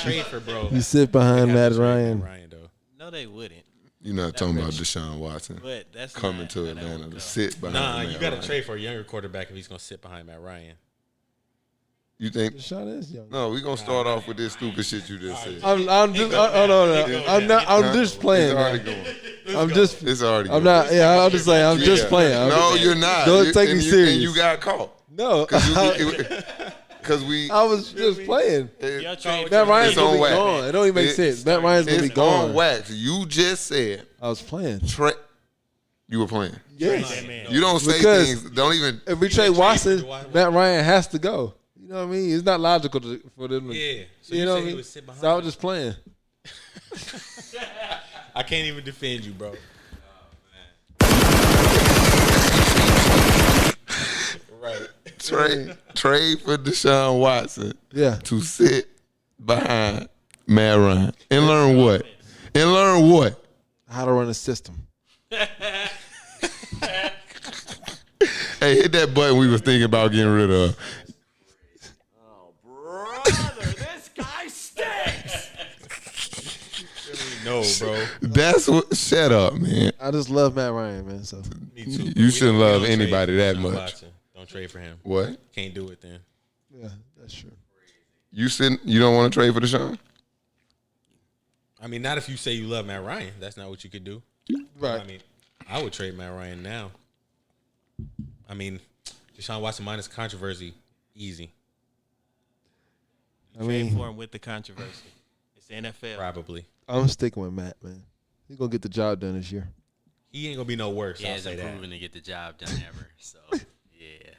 trade for bro. You sit behind Matt Ryan. No, they wouldn't. You're not talking about Deshaun Watson. But that's coming to Atlanta to sit behind Matt you got to Ryan. trade for a younger quarterback if he's going to sit behind Matt Ryan. You think? Deshaun is young. No, we're going to start off with this stupid shit you just said. I'm just playing. It's already going. It's already going. I'm not. Yeah, I'll just say I'm just playing. No, you're not. Don't take me serious. And you got caught. No. Because I was just playing. Matt Ryan's on gonna be wax. gone. It don't even make sense. Matt Ryan's gonna be gone. On wax. You just said I was playing. You were playing. Yes. You don't say Because things. Don't even. If we trade Watson, Matt Ryan has to go. You know what I mean? It's not logical for them to. Yeah. So you know what I mean? So I was just playing. I can't even defend you, bro. Right. Trade for Deshaun Watson. Yeah. To sit behind Matt Ryan and learn what? And learn what? How to run a system. Hey, hit that button we was thinking about getting rid of. Oh, brother, this guy stinks. No, bro. That's what. Shut up, man. I just love Matt Ryan, man. So Me too. You shouldn't love don't anybody trade that for much. Watson. Don't trade for him. What? Can't do it then. yeah, that's true. You don't want to trade for Deshaun? I mean, not if you say you love Matt Ryan. That's not what you could do. Right. I mean, I would trade Matt Ryan now. I mean, Deshaun Watson minus controversy, easy. I mean, Trade for him with the controversy. It's the NFL. Probably. I'm sticking with Matt, man. He's gonna get the job done this year. He ain't gonna be no worse. He I'll say hasn't that. proven to get the job done ever. So, yeah.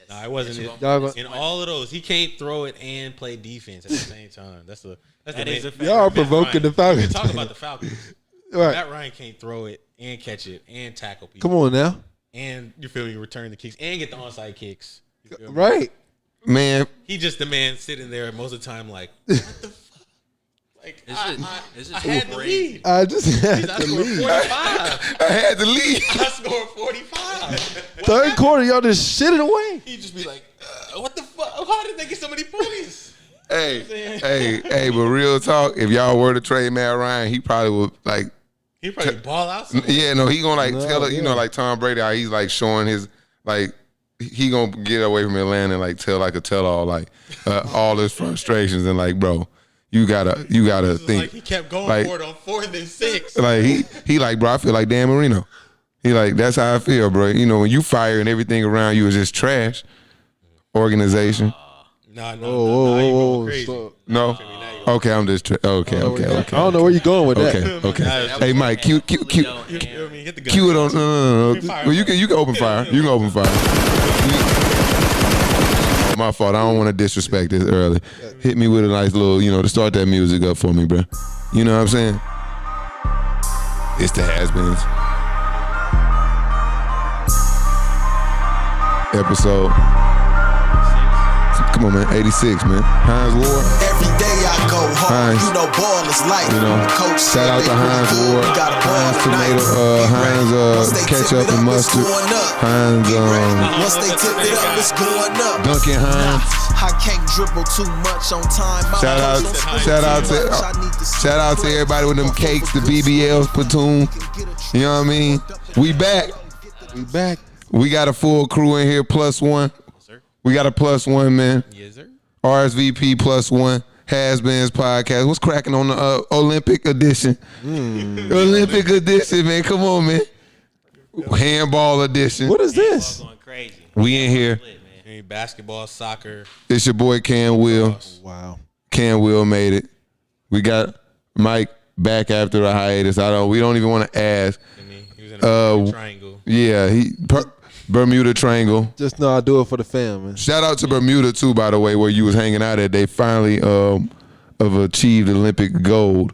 No, it wasn't. Y'all In all of those, he can't throw it and play defense at the same time. That's the That is a fact. Y'all are provoking the We Falcons. can talk about the Falcons. Right. Matt Ryan can't throw it and catch it and tackle people. Come on now. And you feel me? Return the kicks and get the onside kicks. You feel me? Right. Man, He just the man sitting there most of the time like, what the fuck? Like, I had to lead. I just had I to scored leave. 45. I had to leave. I scored 45. Third quarter, y'all just shit it away. He'd just be like, what the fuck? How did they get so many points? Hey, but real talk, if y'all were to trade Matt Ryan, he probably would like. He probably ball out. Somewhere. Yeah, no, he gonna like No, tell it. You know, yeah. like Tom Brady, how he's like showing his like. He gonna get away from Atlanta and like tell like a tell all like all his frustrations and like, bro, you gotta think. Like he kept going like, for it on 4th and 6. Like he like, bro, I feel like Dan Marino. He like, that's how I feel, bro. You know, when you fire and everything around you is just trash. Organization. Whoa. Crazy. So, No. Okay, I'm just okay. I don't know where you're going with that. Okay. Hey, Mike, cue You feel me? Hit the gun. it on. No. Well, you can open fire. You can open fire. My fault. I don't want to disrespect this early. Hit me with a nice little, to start that music up for me, bro. You know what I'm saying? It's the HasBeens episode. Come on, man. 86, man. Heinz Ward. Every day I go home, Heinz. ball is life. Coach Shout out to Heinz Ward, Heinz tomato, Heinz ketchup and mustard, Heinz Once they tip it up, it's going up. Dunkin' Heinz. I can't dribble too much on time. Shout out to everybody with them cakes, the BBL platoon. You know what I mean? We back. We got a full crew in here, +1. We got a +1, man. Yes, sir. RSVP +1. HasBeens Podcast. What's cracking on the Olympic edition? Olympic edition, man. Come on, man. Handball edition. What is this? Going crazy. We in here. Hey, basketball, soccer. It's your boy Cam Will. Wow. Cam Will made it. We got Mike back after a hiatus. We don't even want to ask. He was in a triangle. Yeah, Bermuda Triangle. Just know I do it for the fam, man. Shout out to Bermuda too, by the way, where you was hanging out at. They finally have achieved Olympic gold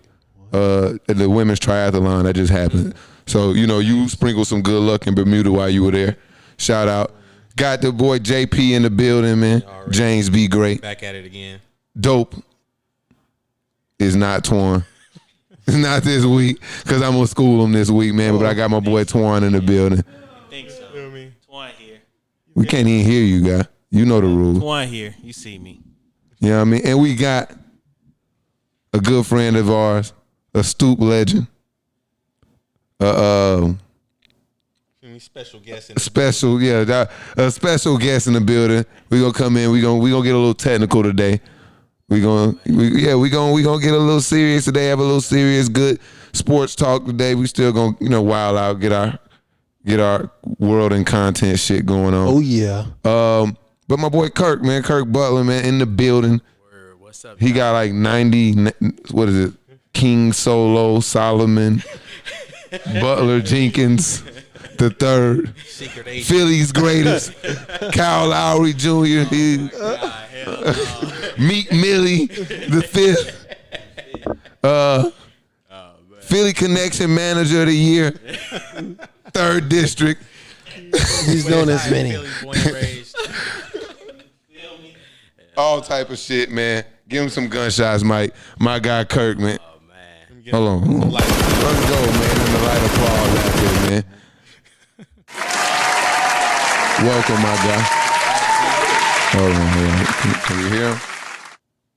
at the women's triathlon that just happened. So you sprinkled some good luck in Bermuda while you were there. Shout out. Got the boy JP in the building, man. James B. Great. Back at it again. Dope is not Twan. It's not this week because I'm gonna school him this week, man. But I got my boy Twan in the building. Think so. Twan here. We can't even hear you, guy. You know the rules. Twan here. You see me. You know what I mean? And we got good friend of ours, a Stoop legend. Special guest. A special guest in the building. We gonna come in. We gonna get a little technical today. We gonna get a little serious today. Have a little serious, good sports talk today. We still gonna wild out, get our world and content shit going on. Oh yeah. But my boy Kirk Butler, man, in the building. Word, what's up? He got like 90. What is it? King Solo Solomon, Butler Jenkins the third, Philly's greatest, Kyle Lowry Jr. Meek Millie the fifth, Philly Connection Manager of the Year, 3rd District. He's known as many. All type of shit, man. Give him some gunshots, Mike. My guy Kirk, man. Oh man. Hold on. Let's go, man. And the light applause out there, man. Welcome, my guy. Hold on. Can you hear him?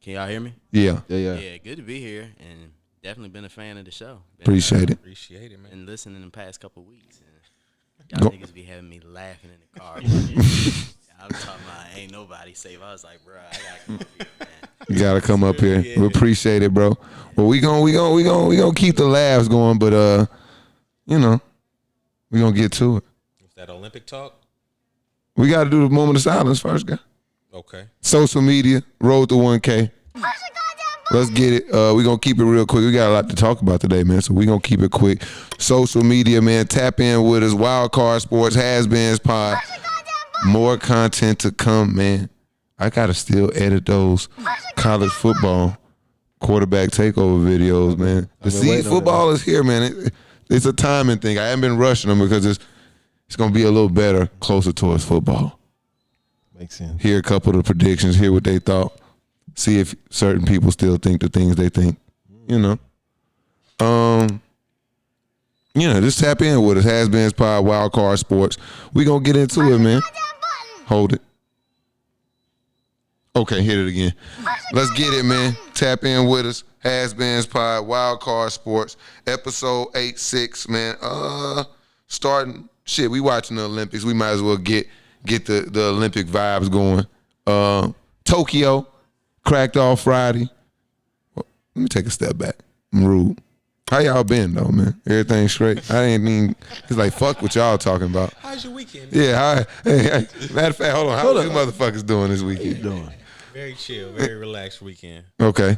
Can y'all hear me? Yeah. Yeah, good to be here, and definitely been a fan of the show. Appreciate it. Appreciate it, man. And listening in the past couple of weeks. And y'all niggas be having me laughing in the car. I was talking about ain't nobody safe. I was like, bro, I gotta come up here, man. You gotta come up here. We appreciate it, bro. Well, we gonna keep the laughs going, but we gonna get to it. Is that Olympic talk? We gotta do the moment of silence first, guy. Okay. Social media, road to 1K. Let's get it. We're going to keep it real quick. We got a lot to talk about today, man, so we're going to keep it quick. Social media, man, tap in with us. Wild Card Sports, HasBeens Pod. More content to come, man. I got to still edit those college football quarterback takeover videos, man. The seed football is here, man. It's a timing thing. I haven't been rushing them because it's going to be a little better closer towards football. Makes sense. Hear a couple of the predictions, hear what they thought. See if certain people still think the things they think. Just tap in with us. HasBeens Pod, Wild Card Sports. We gonna get into it, man. Hold it. Okay, hit it again. Let's get it, man. Tap in with us. HasBeens Pod, Wild Card Sports, episode 86, man. Starting shit. We watching the Olympics. We might as well get the Olympic vibes going. Tokyo. Cracked off Friday. Well, let me take a step back. I'm rude. How y'all been though, man? Everything straight? I ain't mean. It's like fuck what y'all talking about. How's your weekend? Yeah. Hey, matter of fact, hold on. How you motherfuckers doing this weekend? Very chill, very relaxed weekend. Okay.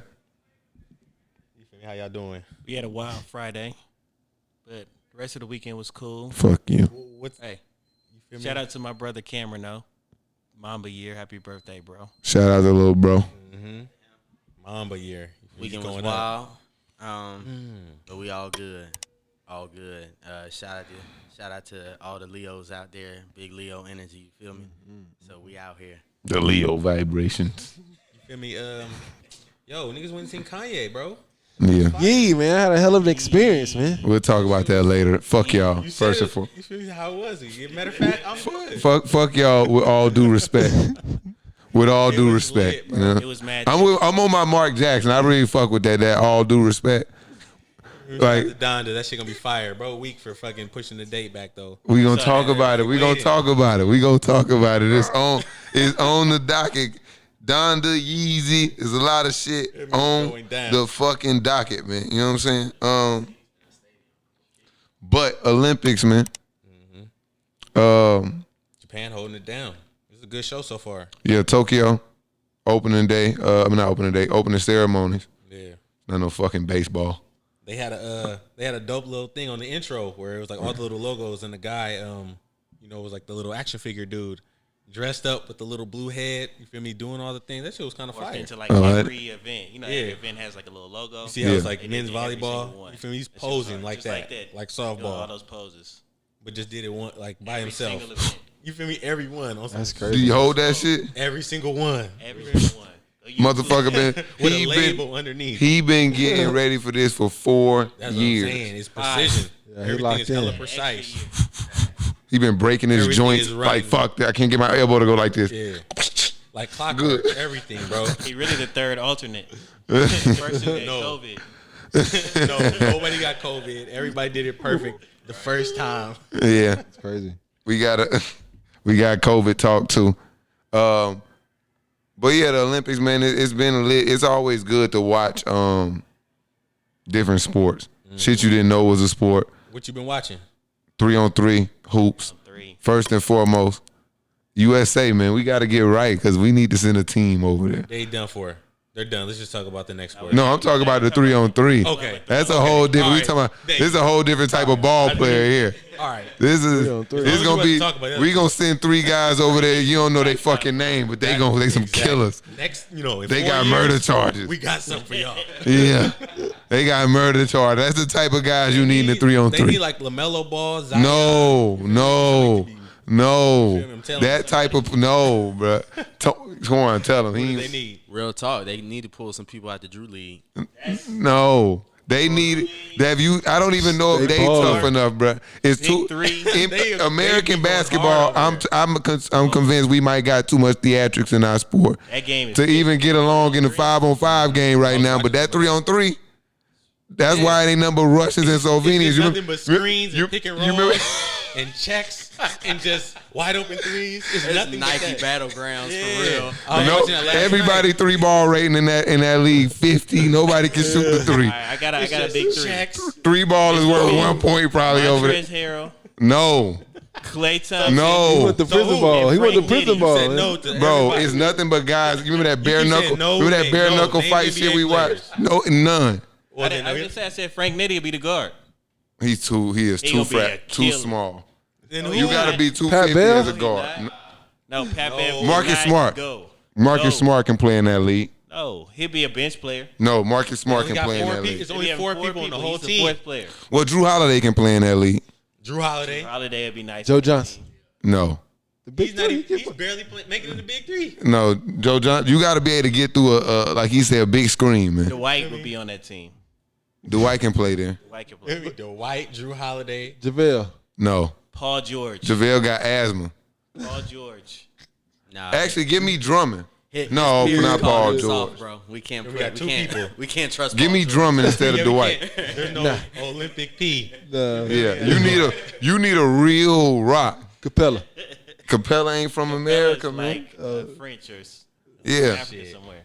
How y'all doing? We had a wild Friday, but the rest of the weekend was cool. Fuck you. Hey, shout out to my brother Cameron, though. Mamba year. Happy birthday, bro. Shout out to little bro. Mm-hmm. Mamba year. Weekend was wild. But we all good. All good. Shout out to all the Leos out there. Big Leo energy, you feel me? So we out here. The Leo vibrations. You feel me? Yo, niggas went and seen Kanye, bro. Yeah. Yeah, man. I had a hell of an experience, man. We'll talk about that later. Fuck y'all. First of all. You feel me? How was it? Matter of fact, I'm good. Fuck y'all with all due respect. With all due respect. Lit, you know? It was mad. I'm on my Mark Jackson. I really fuck with that all due respect. Like Donda, that shit gonna be fire, bro. Weak for fucking pushing the date back though. We gonna talk about it. We gonna talk about it. It's on the docket. Donda, Yeezy, there's a lot of shit on the fucking docket, man. You know what I'm saying? But Olympics, man. Japan holding it down. It's a good show so far. Yeah, Tokyo, opening day. Not opening day, opening ceremonies. Yeah. Not no fucking baseball. They had a dope little thing on the intro where it was like all the little logos and the guy, it was like the little action figure dude. Dressed up with the little blue head, you feel me, doing all the things. That shit was kind of fire. Into like every event, every event has like a little logo. You see how it's like men's volleyball. You feel me? He's posing like that, like softball, doing all those poses. But just did it one by himself. You feel me? Every one. That's crazy. Do you hold that shit? Every single one. Every single one. Motherfucker been with a label underneath. He been getting ready for this for 4 That's years. What I'm saying. It's precision. Everything is hella precise. He been breaking his joints like fuck that. I can't get my elbow to go like this. Yeah. like clockwork, everything, bro. He really the third alternate. First who had No. COVID. No, nobody got COVID. Everybody did it perfect the first time. Yeah, It's crazy. we got COVID talk too. But yeah, the Olympics, man, it's been lit. It's always good to watch different sports. Shit you didn't know was a sport. What you been watching? 3-on-3 hoops. 3. First and foremost, USA, man, we got to get right because we need to send a team over there. They done for. They're done. Let's just talk about the next sport. No, I'm talking about the 3-on-3. Okay. That's a whole different. All We right. talking about. This is a whole different type of ball player here. All right. This is. 3-on-3. This As long gonna as you be. wasn't talking about We that. gonna send 3 guys over there. You don't know their fucking name, but they some killers. Next, in They 4 got years, murder charges. We got something for y'all. Yeah, they got murder charges. That's the type of guys you need in the They need 3-on-3. like LaMelo Ball. Zion. No. I'm telling That you. type of bro. Come on, tell him. What do He they need? Real talk. They need to pull some people out the Drew League. no. They need. I don't even know if They they baller. tough enough, bro. It's Big too. three. They American be going basketball. hard over I'm convinced we might got too much theatrics in our sport That game is to even get along in the 5-on-5 game right now. But that 3-on-3, that's why it ain't number Russians and Slovenians. It's You nothing but screens you- and pick and you remember- rolls and checks and just wide open threes. It's nothing but Nike that. battlegrounds Yeah. for real. I was No, watching that last everybody night. 3-ball rating in that league 50. Nobody can shoot the 3. All right, I got It's a just big 3. checks. 3-ball is worth 1 point probably over Montrezl there. Harrell, No, Clay Thompson. He no. went the prison who? ball. He went the Frank prison Nitty. ball. Said man. no to Bro, everybody. it's nothing but guys. You remember that bare keep saying knuckle? no, remember that name, bare no, knuckle name fight NBA shit we players. watched? No, none. Well, I then, said Frank Nitty will be the guard. He is too He gonna be a fat, too killer. small. then You who? gotta be 250 Pat Bev? as a guard. No, Pat Bev. Marcus Smart. Go. Marcus No. Smart can play in that league. No, he'll be a bench player. No, Marcus Smart We can got play in 4 that people. league. It's He'll only be 4 people on the whole He's the team. 4th player. Well, Drew Holiday can play in that league. Drew Holiday. Holiday would be nice. Joe Johnson. No. The big He's not three. even. He's barely making it the big 3. No, Joe John, you got to be able to get through like he said, a big screen, man. Dwight would be on that team. Dwight can play there. Dwight can play. The White, Drew Holiday. JaVale. No, Paul George. JaVale got asthma. Paul George. Nah, Actually, give me Drummond. his No, peers not call Paul him George. soft, bro. We can't. We got 2 people. We can't trust. Give Paul me George. Drummond instead of Yeah, we Dwight. can't. There's no Olympic P. Yeah, you need a real rock. Capella. Capella ain't from America, Bella's man. like French or Yeah, Africa somewhere.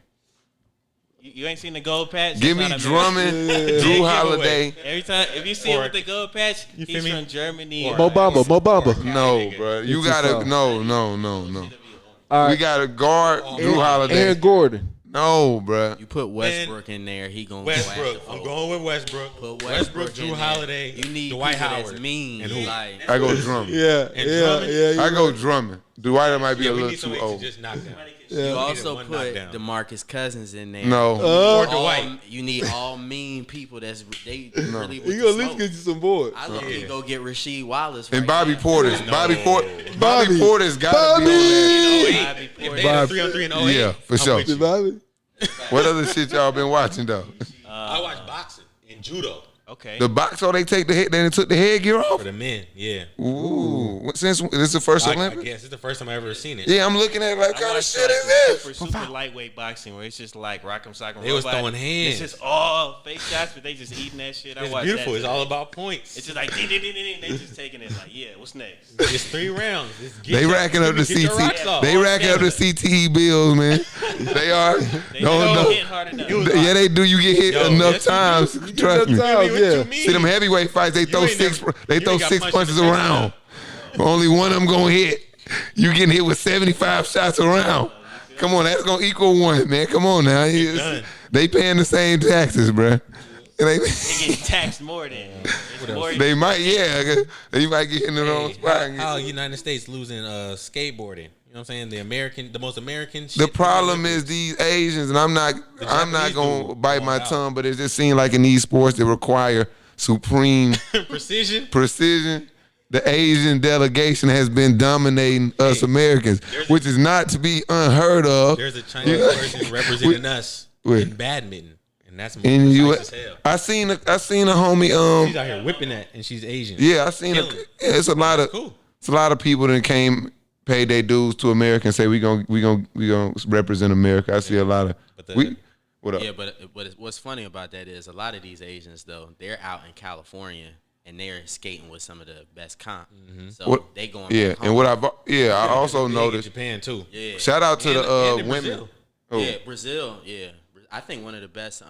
You ain't seen the gold patch? give That's me not American. Drummond, Drew Holiday. Every time, if you see him with the gold patch, You he's feel me? from Germany. Mo Bamba. No, bro, you too gotta soft. no. All We right. gotta guard Drew Holiday. Aaron Gordon. No, bro. You put Westbrook in there, he gonna Westbrook. Go I'm after going with Westbrook. Put Westbrook, Drew in there. Holiday. You need Dwight people Howard. that's mean. And who? Like, I go Drummond. Yeah, And yeah, Drummond? yeah. I go Drummond. Dwight might be Yeah, a we little need too somebody old. to just knock down. you also one put knockdown. DeMarcus Cousins in there. No, Or All- Dwight. You need all mean people that's really with You the gonna at least smoke. get you some boards. I look Yeah. go get Rasheed Wallace and right Bobby now. Portis. No. Bobby Bobby. Portis gotta be on there. Bobby If Portis. they had Bobby. 3-on-3 in 08, Yeah, for I'm sure. with you. Bobby. What other shit y'all been watching though? I watch boxing and judo Okay. The box, so they take the head, then they took the headgear off. for the men. Yeah. Ooh, since this is the first I Olympics? guess it's the first time I ever seen it. Yeah, I'm looking at it like, I what kind of watched, shit like, is the this? super lightweight boxing where it's just like rock'em sock'em. They was robot. throwing hands. It's just all fake shots, but they just eating that shit. I It's watched beautiful. that It's today. all about points. It's just like ding, ding, ding, ding, ding. They just taking it like, yeah, what's next? It's 3 rounds. Just get They your- racking up the get your rocks CTE. off. They racking up the CTE bills, man. They are. They No, don't no. hit hard enough. Yeah, they do. You get hit Yo, enough yes, you times. do. Trust me. Sometimes, What you yeah. mean? See them heavyweight fights, they throw ain't six. never- They you throw ain't got 6 punched punches in the face around. enough. Only one of them gonna hit. You getting hit with 75 shots around. Come on, that's gonna equal 1, man. Come on now. done. They paying the same taxes, bruh. They get taxed more than. It's more They might, yeah. They might get in the wrong spot. How United States losing skateboarding? You know what I'm saying? The most American shit. The problem is these Asians, and I'm not Japanese gonna dude bite going my out. tongue, but it just seems like in these sports that require supreme precision. precision, the Asian delegation has been dominating us Americans, which is not to be unheard of. There's a Chinese person representing us Wait. in badminton, and that's more In the precise U.S., as hell. I seen a homie. She's out here whipping that, and she's Asian. Yeah, I seen Killing it. it. Yeah, it's a lot of Cool. it's a lot of people that came paid their dues to America and say we gonna represent America. I see a lot of what up? Yeah, but what's funny about that is a lot of these Asians though, they're out in California and they're skating with some of the best comp. So they going back home. And I also Big in noticed Japan too. Yeah. shout out to the in women. Brazil. Oh. Yeah, Brazil. Yeah, I think one of the best.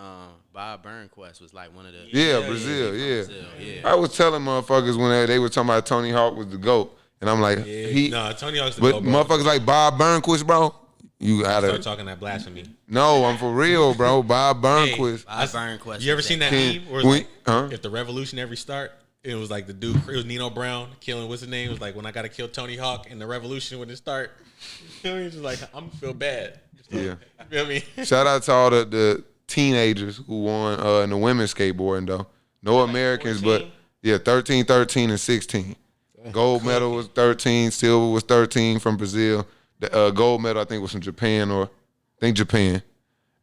Bob Burnquist was like one of the. Brazil. Yeah. Brazil, yeah. I was telling motherfuckers when they were talking about Tony Hawk was the GOAT, and I'm like, Tony Hawk's the but GOAT, bro. motherfuckers like Bob Burnquist, bro. You gotta Start talking that blasphemy. No, I'm for real, bro. Bob Burnquist. Bob Burnquist. You ever seen that meme where we- it's like, if the revolutionary start, it was like the dude, it was Nino Brown killing, what's his name? It was like, when I got to kill Tony Hawk in the revolution when it start. You know, he's just like, I'm feel bad. Yeah. You know what I mean? Shout out to all the teenagers who won in the women's skateboarding though. No Americans, 14? but 13, 13, and 16. Gold medal was 13, silver was 13 from Brazil. The gold medal I think was from Japan Japan.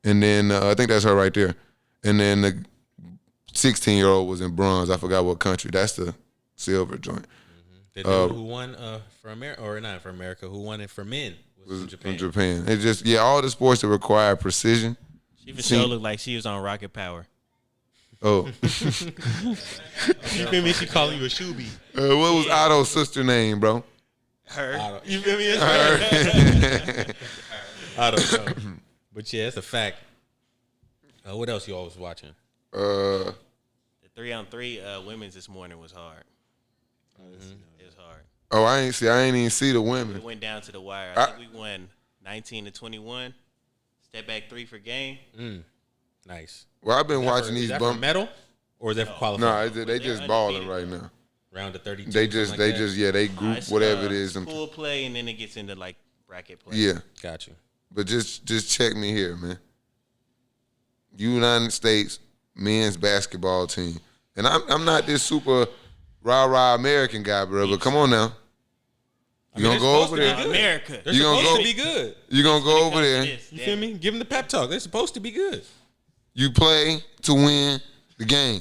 And then I think that's her right there. And then the 16-year-old was in bronze. I forgot what country. That's the silver joint. The dude who won for America, or not for America, who won it for men was from Japan. From Japan. It's just all the sports that require precision. She for sure looked like she was on Rocket Power. Oh. You feel me? She calling you a shoebie. What was Otto's sister name, bro? Her. You feel me? I don't know. But yeah, it's a fact. What else you always watching? The 3-on-3 women's this morning was hard. It was hard. Oh, I ain't even see the women. It went down to the wire. I think we won 19-21. Step back 3 for game. Nice. Well, I've been watching Is these that for medal or is that for qualifying? No, they just balling right now. Round to 32. They group It's, whatever it is. And pool play, and then it gets into like bracket play. yeah, Got you. but just check me here, man. United States men's basketball team, and I'm not this super rah American guy, bro. But come on now, you gonna go over there? America. They're You gonna supposed go- to be good. You gonna go over there? You feel me? Give them the pep talk. They're supposed to be good. You play to win the game.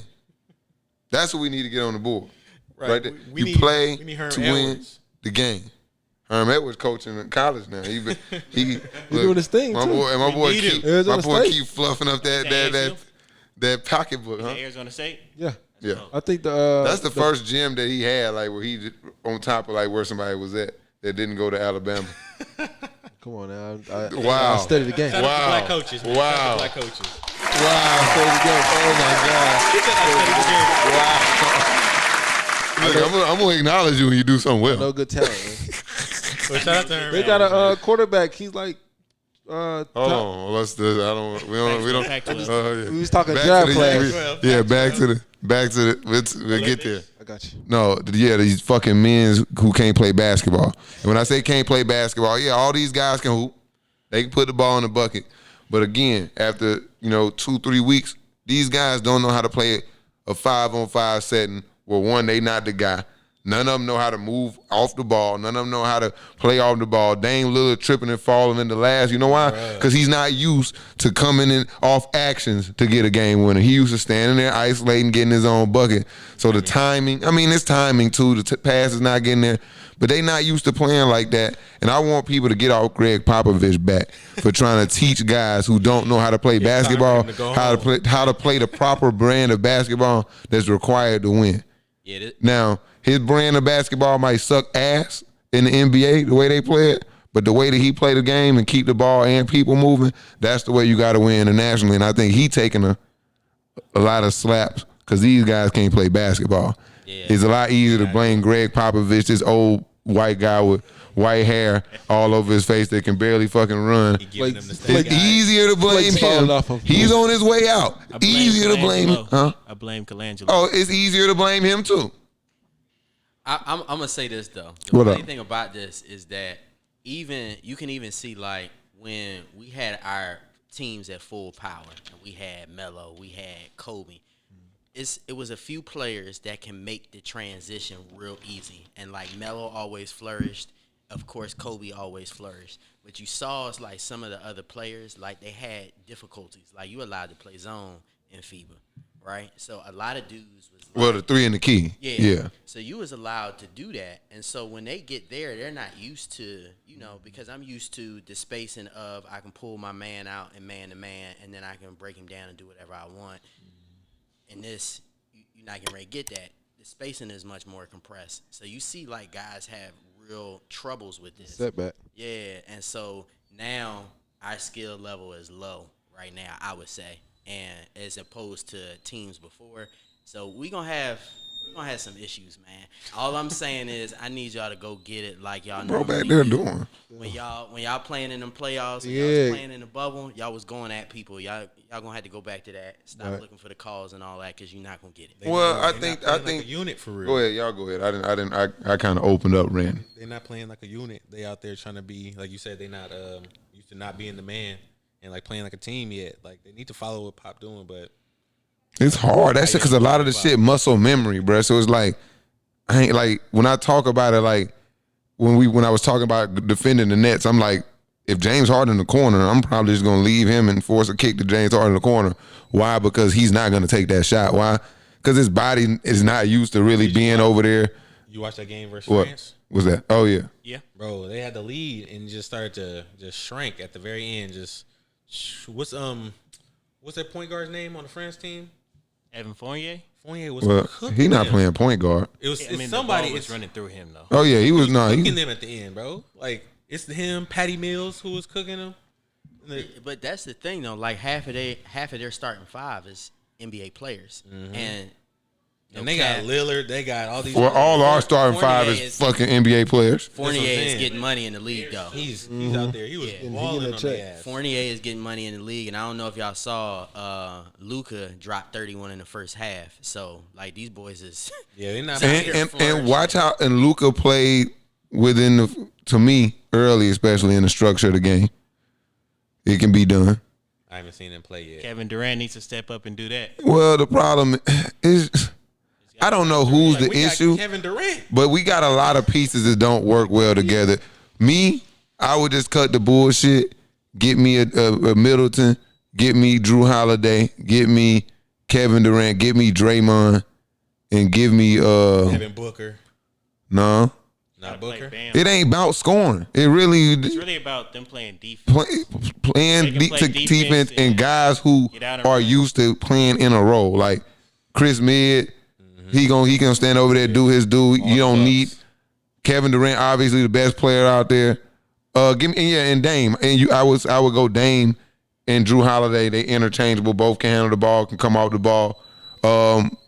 That's what we need to get on the board. Right there. We You need play Herm to win Edwards. the game. Herm Edwards coaching in college now. He doing his thing, my too. boy, and my boy need him. keep Arizona State. keep fluffing up that pocketbook, huh? Arizona State. Yeah. Yeah. I think That's the first gym that he had, like where he on top of like where somebody was at that didn't go to Alabama. Come on now. Wow. I studied the game. Shout out to Wow. black coaches. Man. Wow. Shout out to black coaches. Wow. I'm gonna acknowledge you when you do something well. No good talent, man. Well, shout out to Herm They got Edwards, a quarterback. He's like top. Oh, let's do. We don't. Pac-12. Yeah. We was talking Back draft to the- players. Yeah, back to the. We'll get there. I got you. No, these fucking men who can't play basketball. And when I say can't play basketball, all these guys can hoop. They can put the ball in the bucket. But again, after 2-3 weeks, these guys don't know how to play a 5-on-5 setting where one, they not the guy. None of them know how to move off the ball. None of them know how to play off the ball. Dame Lillard tripping and falling in the last. You know why? Because he's not used to coming in off actions to get a game winner. He used to standing there isolating, getting his own bucket. So the timing, it's timing too. The pass is not getting there. But they not used to playing like that. And I want people to get off Greg Popovich back for trying to teach guys who don't know how to play basketball how to play the proper brand of basketball that's required to win. Yeah, Now, his brand of basketball might suck ass in the NBA, the way they play it, but the way that he play the game and keep the ball and people moving, that's the way you got to win internationally. And I think he taking a lot of slaps because these guys can't play basketball. Yeah. It's a lot easier to blame Greg Popovich, this old white guy with white hair all over his face that can barely fucking run. He giving them the It's state guy. easier to blame Flake's falling him. off him. He's on his way out. I blame Easier to blame him. Colangelo. Huh? I blame Colangelo. Oh, it's easier to blame him too. I'm gonna say this though. The What funny up? thing about this is that you can even see like when we had our teams at full power and we had Melo, we had Kobe. It was a few players that can make the transition real easy. And like Melo always flourished. Of course, Kobe always flourished. But you saw it's like some of the other players, like they had difficulties. Like you allowed to play zone in FIBA, right? So a lot of dudes was Well, the 3 and the key. Yeah. So you was allowed to do that, and so when they get there, they're not used to, because I'm used to the spacing of I can pull my man out and man to man, and then I can break him down and do whatever I want. And this, you're not getting ready to get that. The spacing is much more compressed, so you see like guys have real troubles with this Setback. Yeah, and so now our skill level is low right now, I would say, and as opposed to teams before. So we're gonna have some issues, man. All I'm saying is I need y'all to go get it like y'all know. Bro, back there doing. When y'all playing in them playoffs, and Yeah. y'all was playing in the bubble, y'all was going at people. Y'all gonna have to go back to that. Stop Right. looking for the calls and all that because you're not gonna get it. Well, I They're think not playing like a unit for real. Go ahead, y'all go ahead. I kind of opened up, Randy. They're not playing like a unit. They out there trying to be, like you said, they not used to not being the man and like playing like a team yet. Like they need to follow what Pop doing, but It's hard. That shit, because a lot of the shit muscle memory, bro. So it's like, I ain't like when I talk about it, like when I was talking about defending the Nets, I'm like, if James Harden in the corner, I'm probably just gonna leave him and force a kick to James Harden in the corner. Why? Because he's not gonna take that shot. Why? Because his body is not used to really being over there. you watch that game versus What France, was that? Oh yeah. Yeah. bro. They had the lead and just started to just shrink at the very end. Just what's that point guard's name on the France team? Evan Fournier. Fournier was Well, cooking he not them. playing point guard. It was I it's mean, somebody. the ball was It's running through him though. Oh yeah, he was not. cooking them at the end, bro. Like it's him, Patty Mills, who was cooking them. But that's the thing though. Like half of their starting five is NBA players, and they got Lillard. They got all these. Well, all our starting five Fournier is fucking NBA players. Fournier That's what I'm is saying. getting money in the league though. He's out there. He was he balling getting on a the check. ass. Fournier is getting money in the league, and I don't know if y'all saw Luka drop 31 in the first half. So like these boys is Yeah, they're not. And watch how and Luka played within the, to me early, especially in the structure of the game. It can be done. I haven't seen him play yet. Kevin Durant needs to step up and do that. Well, the problem is I don't know who's Like, the we got issue, Kevin Durant. but we got a lot of pieces that don't work well together. Me, I would just cut the bullshit, get me a Middleton, get me Drew Holiday, get me Kevin Durant, get me Draymond, and give me Kevin Booker, no. not Play Booker. Bam. It ain't about scoring. It really It's really about them playing defense. playing They can play defense and and guys who get out and are run. used to playing in a role. Like Chris Mid, he can stand over there, do his do. You don't need Kevin Durant, obviously the best player out there. Give me and Dame. And I would go Dame and Drew Holiday. They interchangeable. Both can handle the ball, can come off the ball.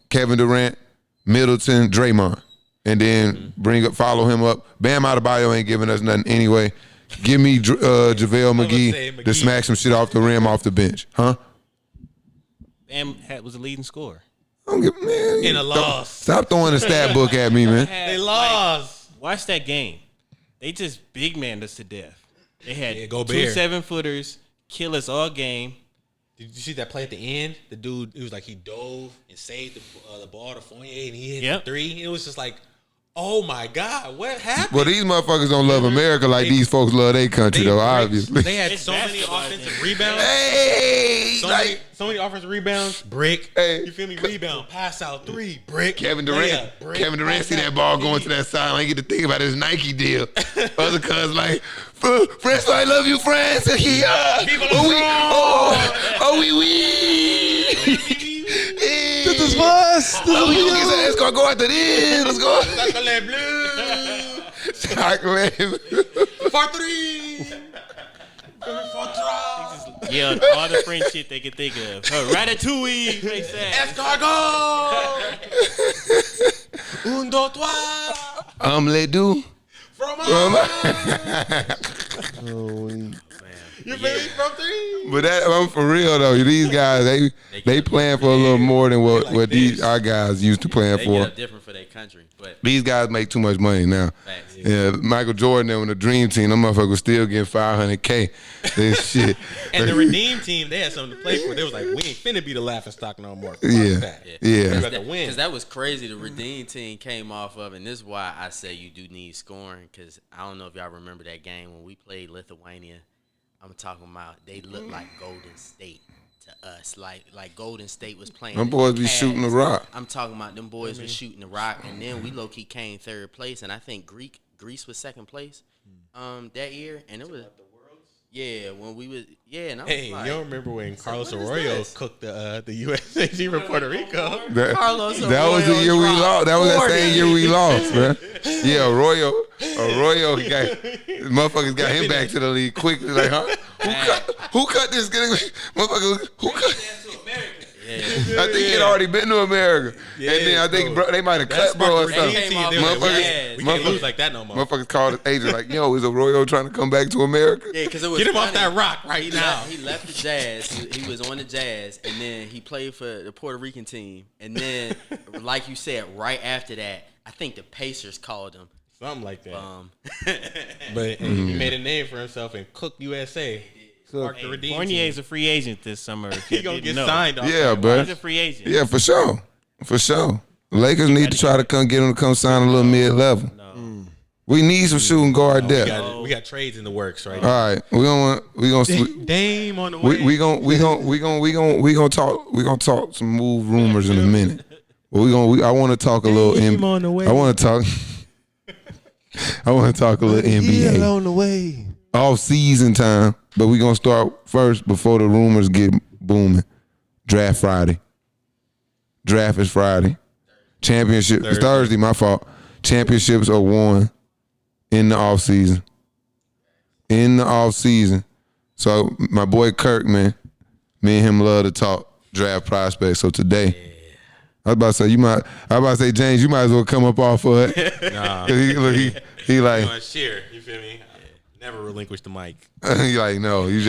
Kevin Durant, Middleton, Draymond. And then follow him up. Bam Adebayo ain't giving us nothing anyway. Give me JaVale McGee to smack some shit off the rim off the bench. Huh? Bam was the leading scorer. Don't give, man, In a loss. Stop throwing the stat book at me, man. They lost. Watch that game. They just big manned us to death. They had Yeah, go 2 Bear. 7-footers kill us all game. Did you see that play at the end? The dude, it was like he dove and saved the ball to Fournier, and he hit Yep. the three. It was just like, oh my God, what happened? Well, these motherfuckers don't love America like these folks love their country, though, obviously. They had It's so many basketball, offensive rebounds. Hey, So many offensive rebounds. Brick. Hey. You feel me? Rebound. Pass out. 3. Brick. Kevin Durant. Layup, brick, Kevin Durant pass see that out, ball three. going to that side. I ain't get to think about his Nike deal. Other cuz like, France, I love you, France. Yeah. This is us. This Oh, is we we gonna get that escort go after this. Let's go. Chocolate bleu. Chocolate. For 3. For 3. Yeah, all the French shit they could think of. Ratatouille. They said. Escargot. 1, 2, 3. Omelette do. Fromage. You feel me? From 3. But I'm for real though. These guys, they playing for a little more than what these our guys used to playing they for. get up different for their country. But These guys make too much money now. facts. Yeah, Michael Jordan and the Dream Team, them motherfuckers still getting $500K. This shit. And the Redeem team, they had something to play for. They was like, we ain't finna be the laughing stock no more. Fuck Yeah. that. Yeah. We got to win. Because that was crazy. The Redeem team came off of, and this is why I say you do need scoring. Because I don't know if y'all remember that game when we played Lithuania. I'm talking about they looked like Golden State to us. Like Golden State was playing. Them boys be Cavs. shooting the rock. I'm talking about them boys was shooting the rock, and then we low key came third place, and I think Greece was second place that year, and it was. Yeah, when we was and I was Hey, like, you don't remember when Carlos what is Arroyo this? cooked the USA team for Puerto Rico? Carlos That was the Arroyo year we dropped lost. That was that 40. same year we lost, man. Yeah, Arroyo motherfuckers got him back to the league quickly. Like, huh? Who cut this? Motherfucker, who cut? Yeah. I think he'd already been to America. Yeah, and then I think bro. they might have That's cut bro or smart. something. Came off Motherfuckers, We can't lose like that no more. Motherfuckers called his agent like, yo, is Arroyo trying to come back to America? Yeah, because it was Get him funny. off that rock right now. He left the Jazz. He was on the Jazz, and then he played for the Puerto Rican team. And then, like you said, right after that, I think the Pacers called him. Something like that. Yeah. But he made a name for himself and cooked USA. Mark the Redeem Fournier's team. a free agent this summer. If He you gonna didn't get know. signed off Yeah, that. bro. He's a free agent. Yeah, for sure. For sure. Lakers need to try to get him to come sign a little mid-level. We need some shooting guard depth. We got trades in the works right All now. right, we gonna Dame on the way. we gonna talk some move rumors in a minute. But I want to talk a little. Dame on the way. I want to talk. I want to talk a little NBA on the way. off season time. But we gonna start first before the rumors get booming. Draft Friday. Draft is Friday. Championship it's Thursday. My fault. Championships are won in the off season. In the off season. So my boy Kirk, man, me and him love to talk draft prospects. So today, I was about to say, James, you might as well come up off of it. Nah. He like, You want to cheer? You feel me? Never relinquish the mic. he like, no, you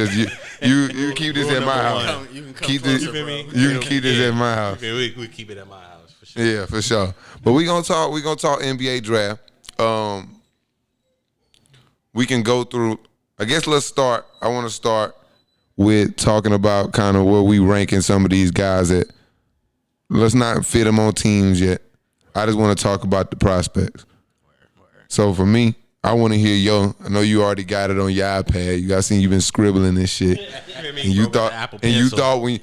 keep this at my house. You can come Keep closer, this, bro. you can keep this at my house. We keep it at my house for sure. Yeah, for sure. But we gonna talk NBA draft. We can go through. I guess let's start. I want to start with talking about kind of where we ranking some of these guys at. Let's not fit them on teams yet. I just want to talk about the prospects. So for me, I want to hear I know you already got it on your iPad. I seen you been scribbling this shit. And you thought when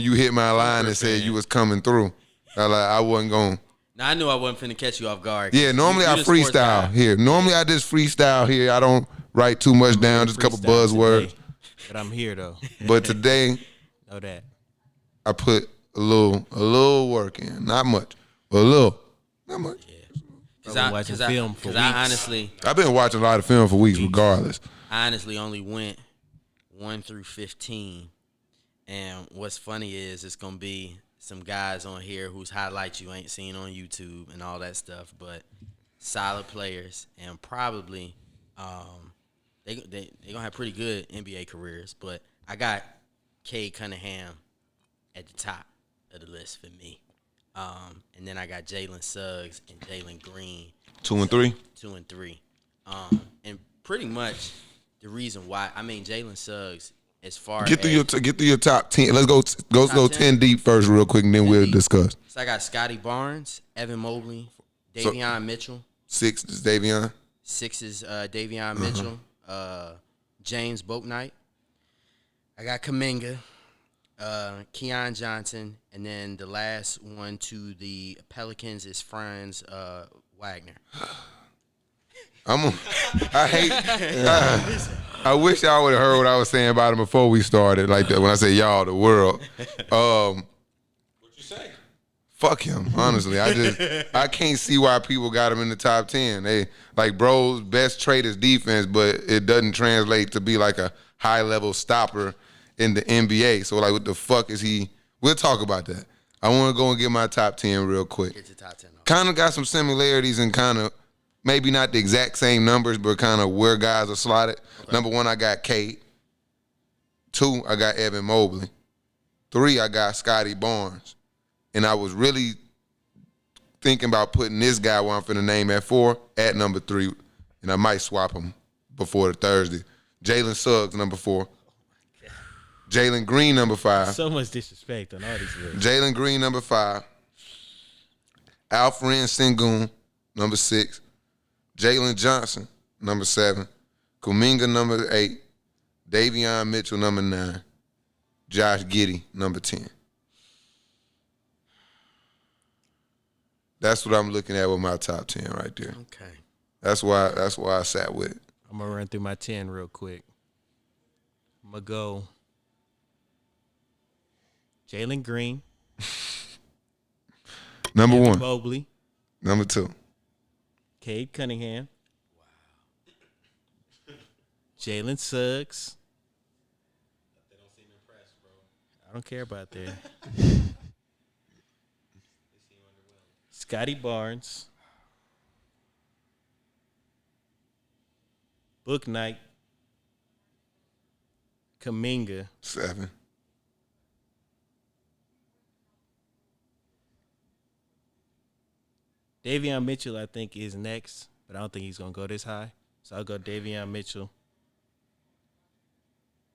you hit my line and said you was coming through, I wasn't going. Now, I knew I wasn't finna catch you off guard. Yeah, normally I freestyle here. Normally I just freestyle here. I don't write too much down, just a couple buzzwords. Today. But I'm here though. But today Know that. I put a little work in. Not much, but a little. Not much. Because I've been watching film for weeks. I honestly, I've been watching a lot of film for weeks regardless. only went 1 through 15. And what's funny is it's gonna be some guys on here whose highlights you ain't seen on YouTube and all that stuff, but solid players and probably they gonna have pretty good NBA careers. But I got Cade Cunningham at the top of the list for me. And then I got Jalen Suggs and Jalen Green. 2 and 3. 2 and 3. And pretty much the reason why, I mean, Jalen Suggs, as far Get through as your top 10. Let's go Top 10 deep first real quick, and then 10 we'll deep. discuss. So I got Scotty Barnes, Evan Mobley, Davion Mitchell. 6 is Davion. 6 is Davion Mitchell, James Bouknight. I got Kuminga, Keon Johnson, and then the last one to the Pelicans is Franz Wagner. I wish y'all would have heard what I was saying about him before we started. Like that when I say y'all, the world. What you say? Fuck him. Honestly, I can't see why people got him in the top 10. They like bro's best trait is defense, but it doesn't translate to be like a high level stopper in the NBA. So like, what the fuck is he? We'll talk about that. I want to go and get my top 10 real quick. Get your top 10. Kind of got some similarities and kind of maybe not the exact same numbers, but kind of where guys are slotted. Okay. Number 1, I got Cade. 2, I got Evan Mobley. 3, I got Scotty Barnes. And I was really thinking about putting this guy where I'm finna name at 4 at number 3, and I might swap him before the Thursday. Jalen Suggs, number 4. Jalen Green, number 5. So much disrespect on all these lists. Jalen Green, number 5. Alfred Sengun, number 6. Jalen Johnson, number 7. Kuminga, number 8. Davion Mitchell, number 9. Josh Giddey, number 10. That's what I'm looking at with my top 10 right there. Okay. That's why I sat with it. I'm going to run through my 10 real quick. I'm going to go Jalen Green. Number Evan 1. Mobley. Number 2. Cade Cunningham. Wow. Jalen Suggs. They don't seem impressed, bro. I don't care about that. Scotty Barnes. Book Knight. Kuminga. 7. Davion Mitchell, I think, is next, but I don't think he's going to go this high. So I'll go Davion Mitchell.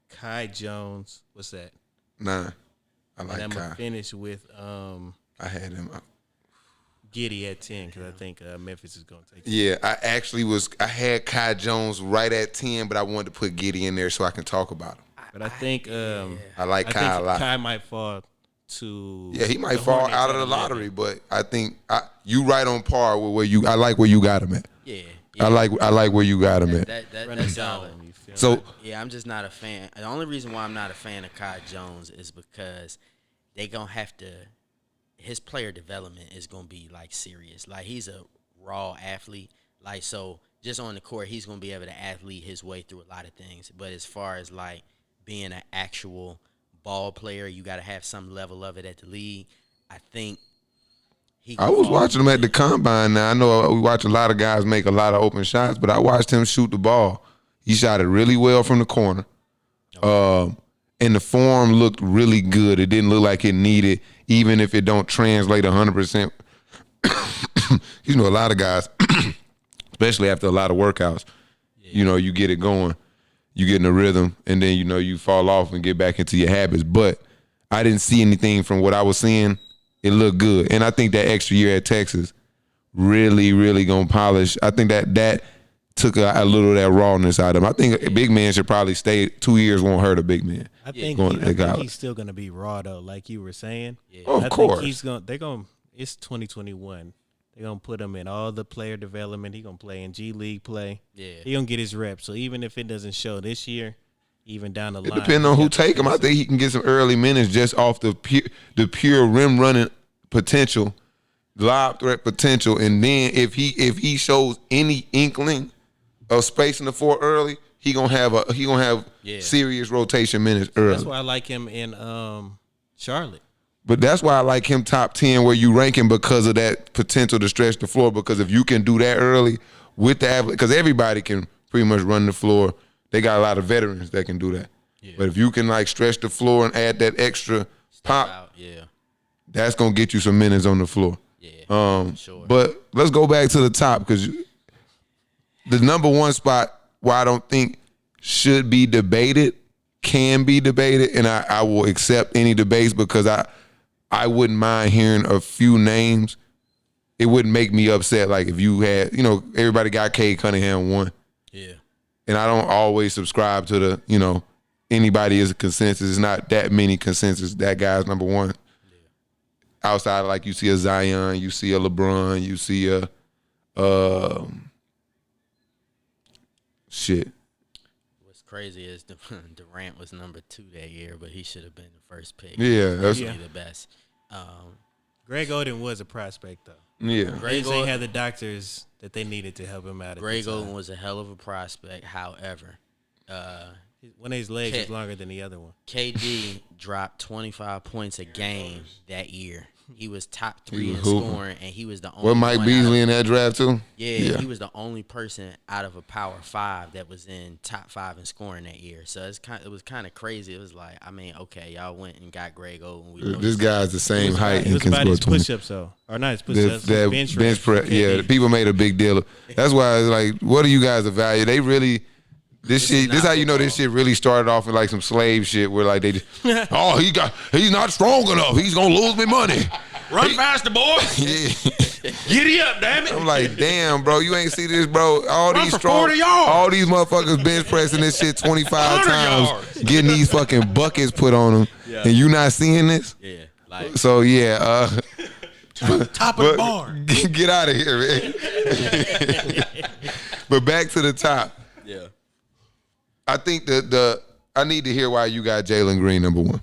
Kai Jones. What's that? 9. I like and I'm Kai. going to finish with I had him up. Giddey at 10 because I think Memphis is going to take it. Yeah, I had Kai Jones right at 10, but I wanted to put Giddey in there so I can talk about him. But I think I like Kai a lot. Kai might fall to Yeah, he might the fall Hornets out of at the 11. lottery, but I think you right on par with where you. I like where you got him at. Yeah. I like where you got him at. That's solid. You feel me? So Yeah, I'm just not a fan. The only reason why I'm not a fan of Kai Jones is because they gonna have to. His player development is gonna be like serious. Like he's a raw athlete. Like so, just on the court, he's gonna be able to athlete his way through a lot of things. But as far as like being an actual ball player, you got to have some level of it at the league. I think I was watching him at the combine. Now I know we watch a lot of guys make a lot of open shots, but I watched him shoot the ball. He shot it really well from the corner. And the form looked really good. It didn't look like it needed, even if it don't translate 100%. You know, a lot of guys, especially after a lot of workouts, you know, you get it going, you get in a rhythm, and then, you know, you fall off and get back into your habits. But I didn't see anything from what I was seeing. It looked good. And I think that extra year at Texas really, really going to polish. I think that took a little of that rawness out of him. I think a big man should probably stay. 2 years won't hurt a big man. I think he's still going to be raw, though, like you were saying. Yeah. Oh, of I course. Think it's 2021. They're going to put him in all the player development. He's going to play in G League play. Yeah. He's going to get his reps. So even if it doesn't show this year, even down the line. Depending on who take him, I think he can get some early minutes just off the pure rim running potential, lob threat potential, and then if he shows any inkling of space in the floor early, he gonna have serious rotation minutes early. That's why I like him in Charlotte. But that's why I like him top 10 where you rank him, because of that potential to stretch the floor. Because if you can do that early with the athlete, because everybody can pretty much run the floor. They got a lot of veterans that can do that. Yeah. But if you can like stretch the floor and add that extra pop, that's gonna get you some minutes on the floor. Yeah, sure. But let's go back to the top, because the number one spot, where I don't think should be debated, can be debated, and I will accept any debates, because I wouldn't mind hearing a few names. It wouldn't make me upset. Like if you had, you know, everybody got Cade Cunningham 1. Yeah. And I don't always subscribe to the, you know, anybody is a consensus. It's not that many consensus. That guy's number 1. Yeah. Outside, like you see a Zion, you see a LeBron, you see a shit. What's crazy is Durant was number 2 that year, but he should have been the first pick. Yeah, that's the best. Greg Oden was a prospect, though. Yeah. Greg Oden had the doctors that they needed to help him out. Greg Oden was a hell of a prospect. However, one of his legs was longer than the other one. KD dropped 25 points a game that year. He was top 3 in scoring, and he was the only. What, Mike Beasley in that draft too? Yeah, he was the only person out of a Power 5 that was in top 5 in scoring that year. So it was kind of crazy. It was like, I mean, okay, y'all went and got Greg Oden. This guy's the same height. It was about his push-ups, though, or not his push-ups. That bench press. Yeah, people made a big deal. That's why it's like, what do you guys evaluate? They really. This how you know this shit really started off with like some slave shit where like they just, he's not strong enough. He's gonna lose me money. Run faster, boy. Yeah. Giddy up, damn it. I'm like, damn, bro, you ain't see this, bro. All Run these for strong, 40 yards. all these motherfuckers bench pressing this shit 25 times, yards. getting these fucking buckets put on them. and you not seeing this. Yeah, like So yeah, Top of the bar. get out of here, man. But back to the top. yeah. I think I need to hear why you got Jalen Green number 1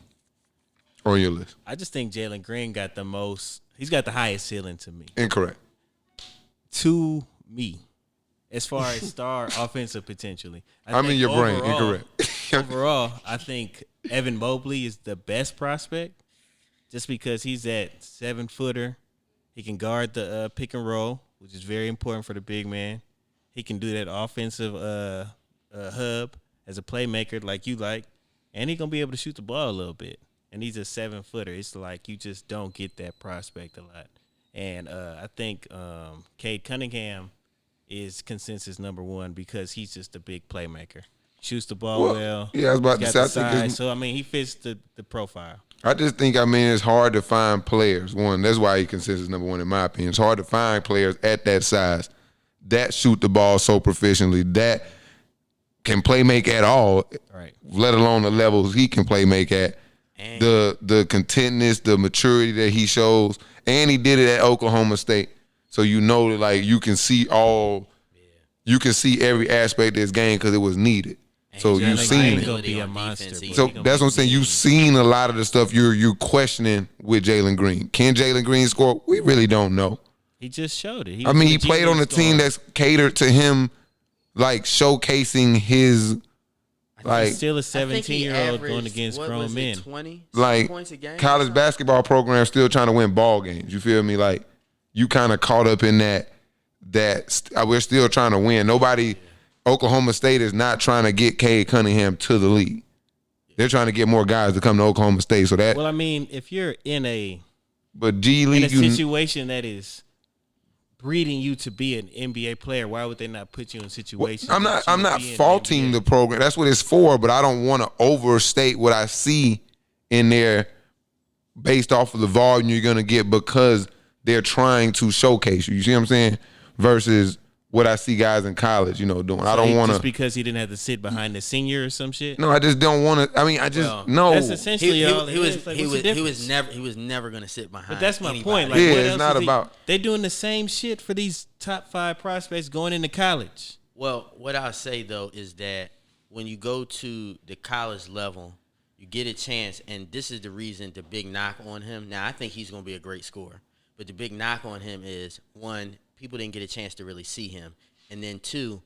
on your list. I just think Jalen Green got the most. He's got the highest ceiling to me. Incorrect. To me, as far as star offensive potentially. I'm in your brain. Incorrect. Overall, I think Evan Mobley is the best prospect, just because he's that 7-footer. He can guard the pick and roll, which is very important for the big man. He can do that offensive hub as a playmaker like you like, and he's going to be able to shoot the ball a little bit. And he's a 7-footer. It's like you just don't get that prospect a lot. And I think Cade Cunningham is consensus number 1 because he's just a big playmaker. Shoots the ball well. Yeah, I was about to He's say. got I the think size. So, I mean, he fits the profile. I just think, it's hard to find players. One, that's why he considers number 1 in my opinion. It's hard to find players at that size that shoot the ball so proficiently, that can play make at all, Right. let alone the levels he can play make at. And The contentness, the maturity that he shows, and he did it at Oklahoma State. So you know that like you can see every aspect of this game because it was needed. So you've seen He's it. gonna be a monster. So that's what I'm saying. You've seen a lot of the stuff you're questioning with Jalen Green. Can Jalen Green score? We really don't know. He just showed it. I mean, he played on a team that's catered to him, like showcasing his, like, He's still a I think he 17-year-old averaged, going against what grown was it, men. 20 like points a game. college basketball program still trying to win ball games. You feel me? Like you kind of caught up in that we're still trying to win. Oklahoma State is not trying to get Cade Cunningham to the league. They're trying to get more guys to come to Oklahoma State. So that, Well, I mean, if you're in a G League, situation that is breeding you to be an NBA player, why would they not put you in situations? I'm not faulting the program. That's what it's for, but I don't want to overstate what I see in there based off of the volume you're going to get because they're trying to showcase you. You see what I'm saying? Versus what I see guys in college, doing. I don't want to. Just because he didn't have to sit behind the senior or some shit. No, I just don't want to. I mean, no. That's essentially all. He was never gonna sit behind. But that's my anybody. point. Like, Yeah, what it's else not is about- They doing the same shit for these top 5 prospects going into college. Well, what I'll say though is that when you go to the college level, you get a chance, and this is the reason the big knock on him. Now, I think he's gonna be a great scorer, but the big knock on him is 1, people didn't get a chance to really see him. And then 2,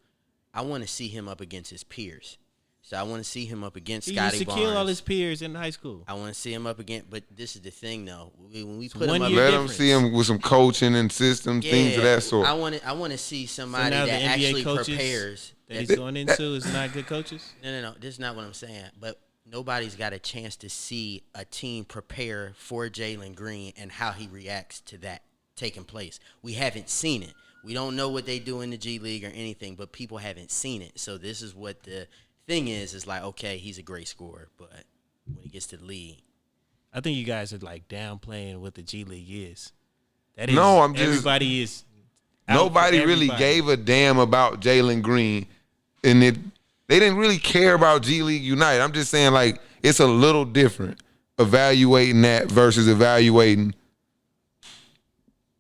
I want to see him up against his peers. So I want to see him up against He Scotty used to Barnes. kill all his peers in high school. I want to see him up against, but this is the thing though. When we put 1 him up, year Let difference. them see him with some coaching and systems, things of that sort. I want to see somebody now that the NBA actually coaches prepares. that he's going into is not good coaches. No. This is not what I'm saying. But nobody's got a chance to see a team prepare for Jalen Green and how he reacts to that taking place. We haven't seen it. We don't know what they do in the G League or anything, but people haven't seen it. So this is what the thing is like, okay, he's a great scorer, but when he gets to the league. I think you guys are like downplaying what the G League is. That is, No, I'm just- everybody is. out Nobody for really everybody. gave a damn about Jalen Green, and they didn't really care about G League Unite. I'm just saying, like, it's a little different evaluating that versus evaluating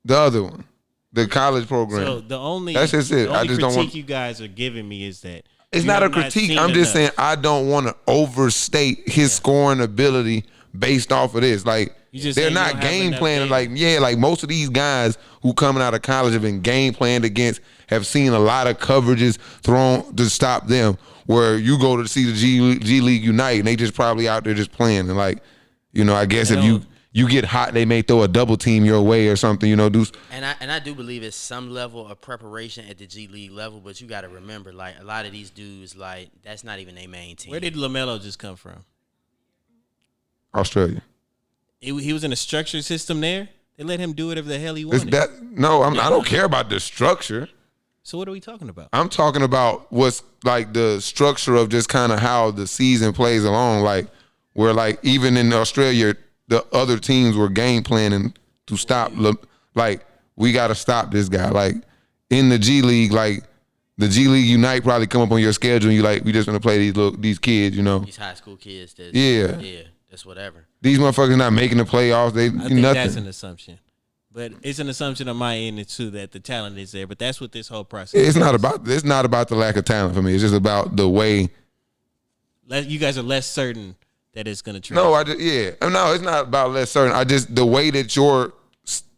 the other one, the college program. So the only That's just it. The I only just don't critique want- you guys are giving me is that It's you not a have critique. seen I'm just saying enough. I don't want to overstate his scoring ability based off of this. Like, You just they're saying you not don't have game enough planning. data. Like most of these guys who coming out of college have been game planned against, have seen a lot of coverages thrown to stop them. Where you go to see the G League Unite and they just probably out there just playing. And like, I guess if you get hot, they may throw a double team your way or something, do. And I do believe it's some level of preparation at the G League level, but you got to remember, like, a lot of these dudes, like, that's not even their main team. Where did LaMelo just come from? Australia. He was in a structured system there. They let him do whatever the hell he Is wanted. that no? I don't care about the structure. So what are we talking about? I'm talking about what's like the structure of just kind of how the season plays along. Like where like even in Australia, the other teams were game planning to stop. Like we got to stop this guy. Like in the G League, like the G League Unite probably come up on your schedule and you like we just gonna play these kids, These high school kids. Yeah. That's whatever. These motherfuckers not making the playoffs. They I think nothing. that's an assumption. But it's an assumption on my end too that the talent is there. But that's what this whole process. It's not about the lack of talent for me. It's just about the way. You guys are less certain that it's going to transfer. No, no, it's not about less certain. the way that your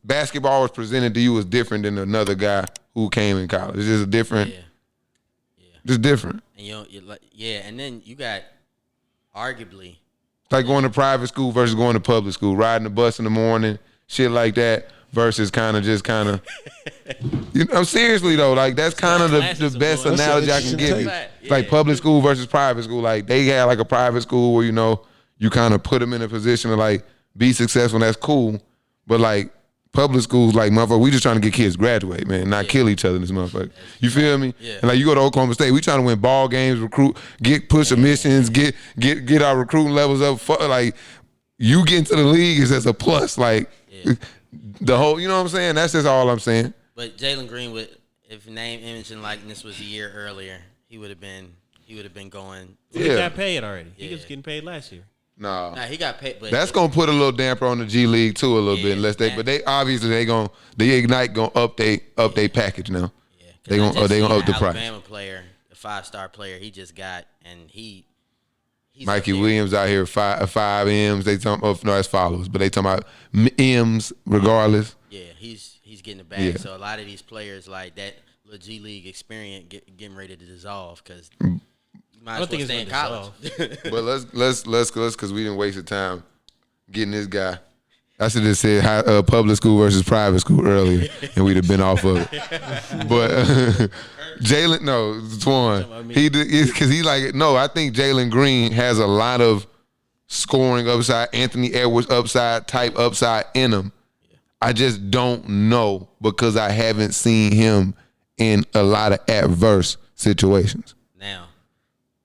basketball was presented to you was different than another guy who came in college. It's just different. Yeah. Just different. And and then you got arguably Like going to private school versus going to public school, riding the bus in the morning, shit like that, versus kind of. Seriously though, like that's kind of the best analogy I can give you. It's like public school versus private school. Like they had like a private school where you kind of put them in a position to like be successful. And that's cool, but like public schools, like motherfucker, we just trying to get kids to graduate, man, not kill each other in this motherfucker. You feel me? Yeah. And like you go to Oklahoma State, we trying to win ball games, recruit, push submissions, get our recruiting levels up. Like you get into the league is as a plus. Like the whole, you know what I'm saying? That's just all I'm saying. But Jalen Green would, if name, image, and likeness was a year earlier, he would have been going. He got paid already. He was getting paid last year. Nah, he got paid. But that's gonna put a little damper on the G League too, a little bit. Unless but they obviously the Ignite gonna update package now. Yeah, they gonna up the price. Alabama player, the 5-star player, he just got, and he's Mikey Williams out here 5 M's. They talking that's followers, but they talking about M's regardless. Yeah, he's getting the bag. Yeah. So a lot of these players like that little G League experience getting ready to dissolve because. I don't think it's in college. But let's because we didn't waste the time getting this guy. I should have said public school versus private school earlier, and we'd have been off of it. But Jalen, no, Twan, I think Jalen Green has a lot of scoring upside, Anthony Edwards type upside in him. I just don't know because I haven't seen him in a lot of adverse situations.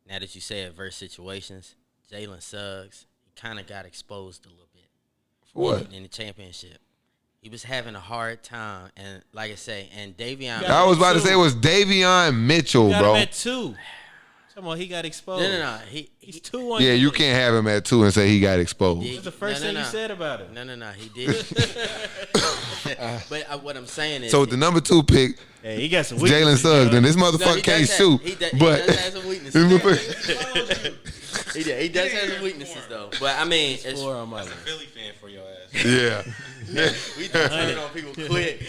Now that you say adverse situations, Jalen Suggs, he kind of got exposed a little bit. For what? In the championship. He was having a hard time, and like I say, and Davion. I was about to say it was Davion Mitchell, bro. Him at 2. Come on, he got exposed. No. He's 2-1. Yeah, you can't have him at 2 and say he got exposed. That's the first thing you said about it. No, he did. But what I'm saying is, so with the number 2 pick, he got some weaknesses. Jalen Suggs, then this motherfucker can't shoot. He does have some weaknesses. He does have some weaknesses though. But I mean, that's a Philly fan for your ass. Yeah. We turn on people quick.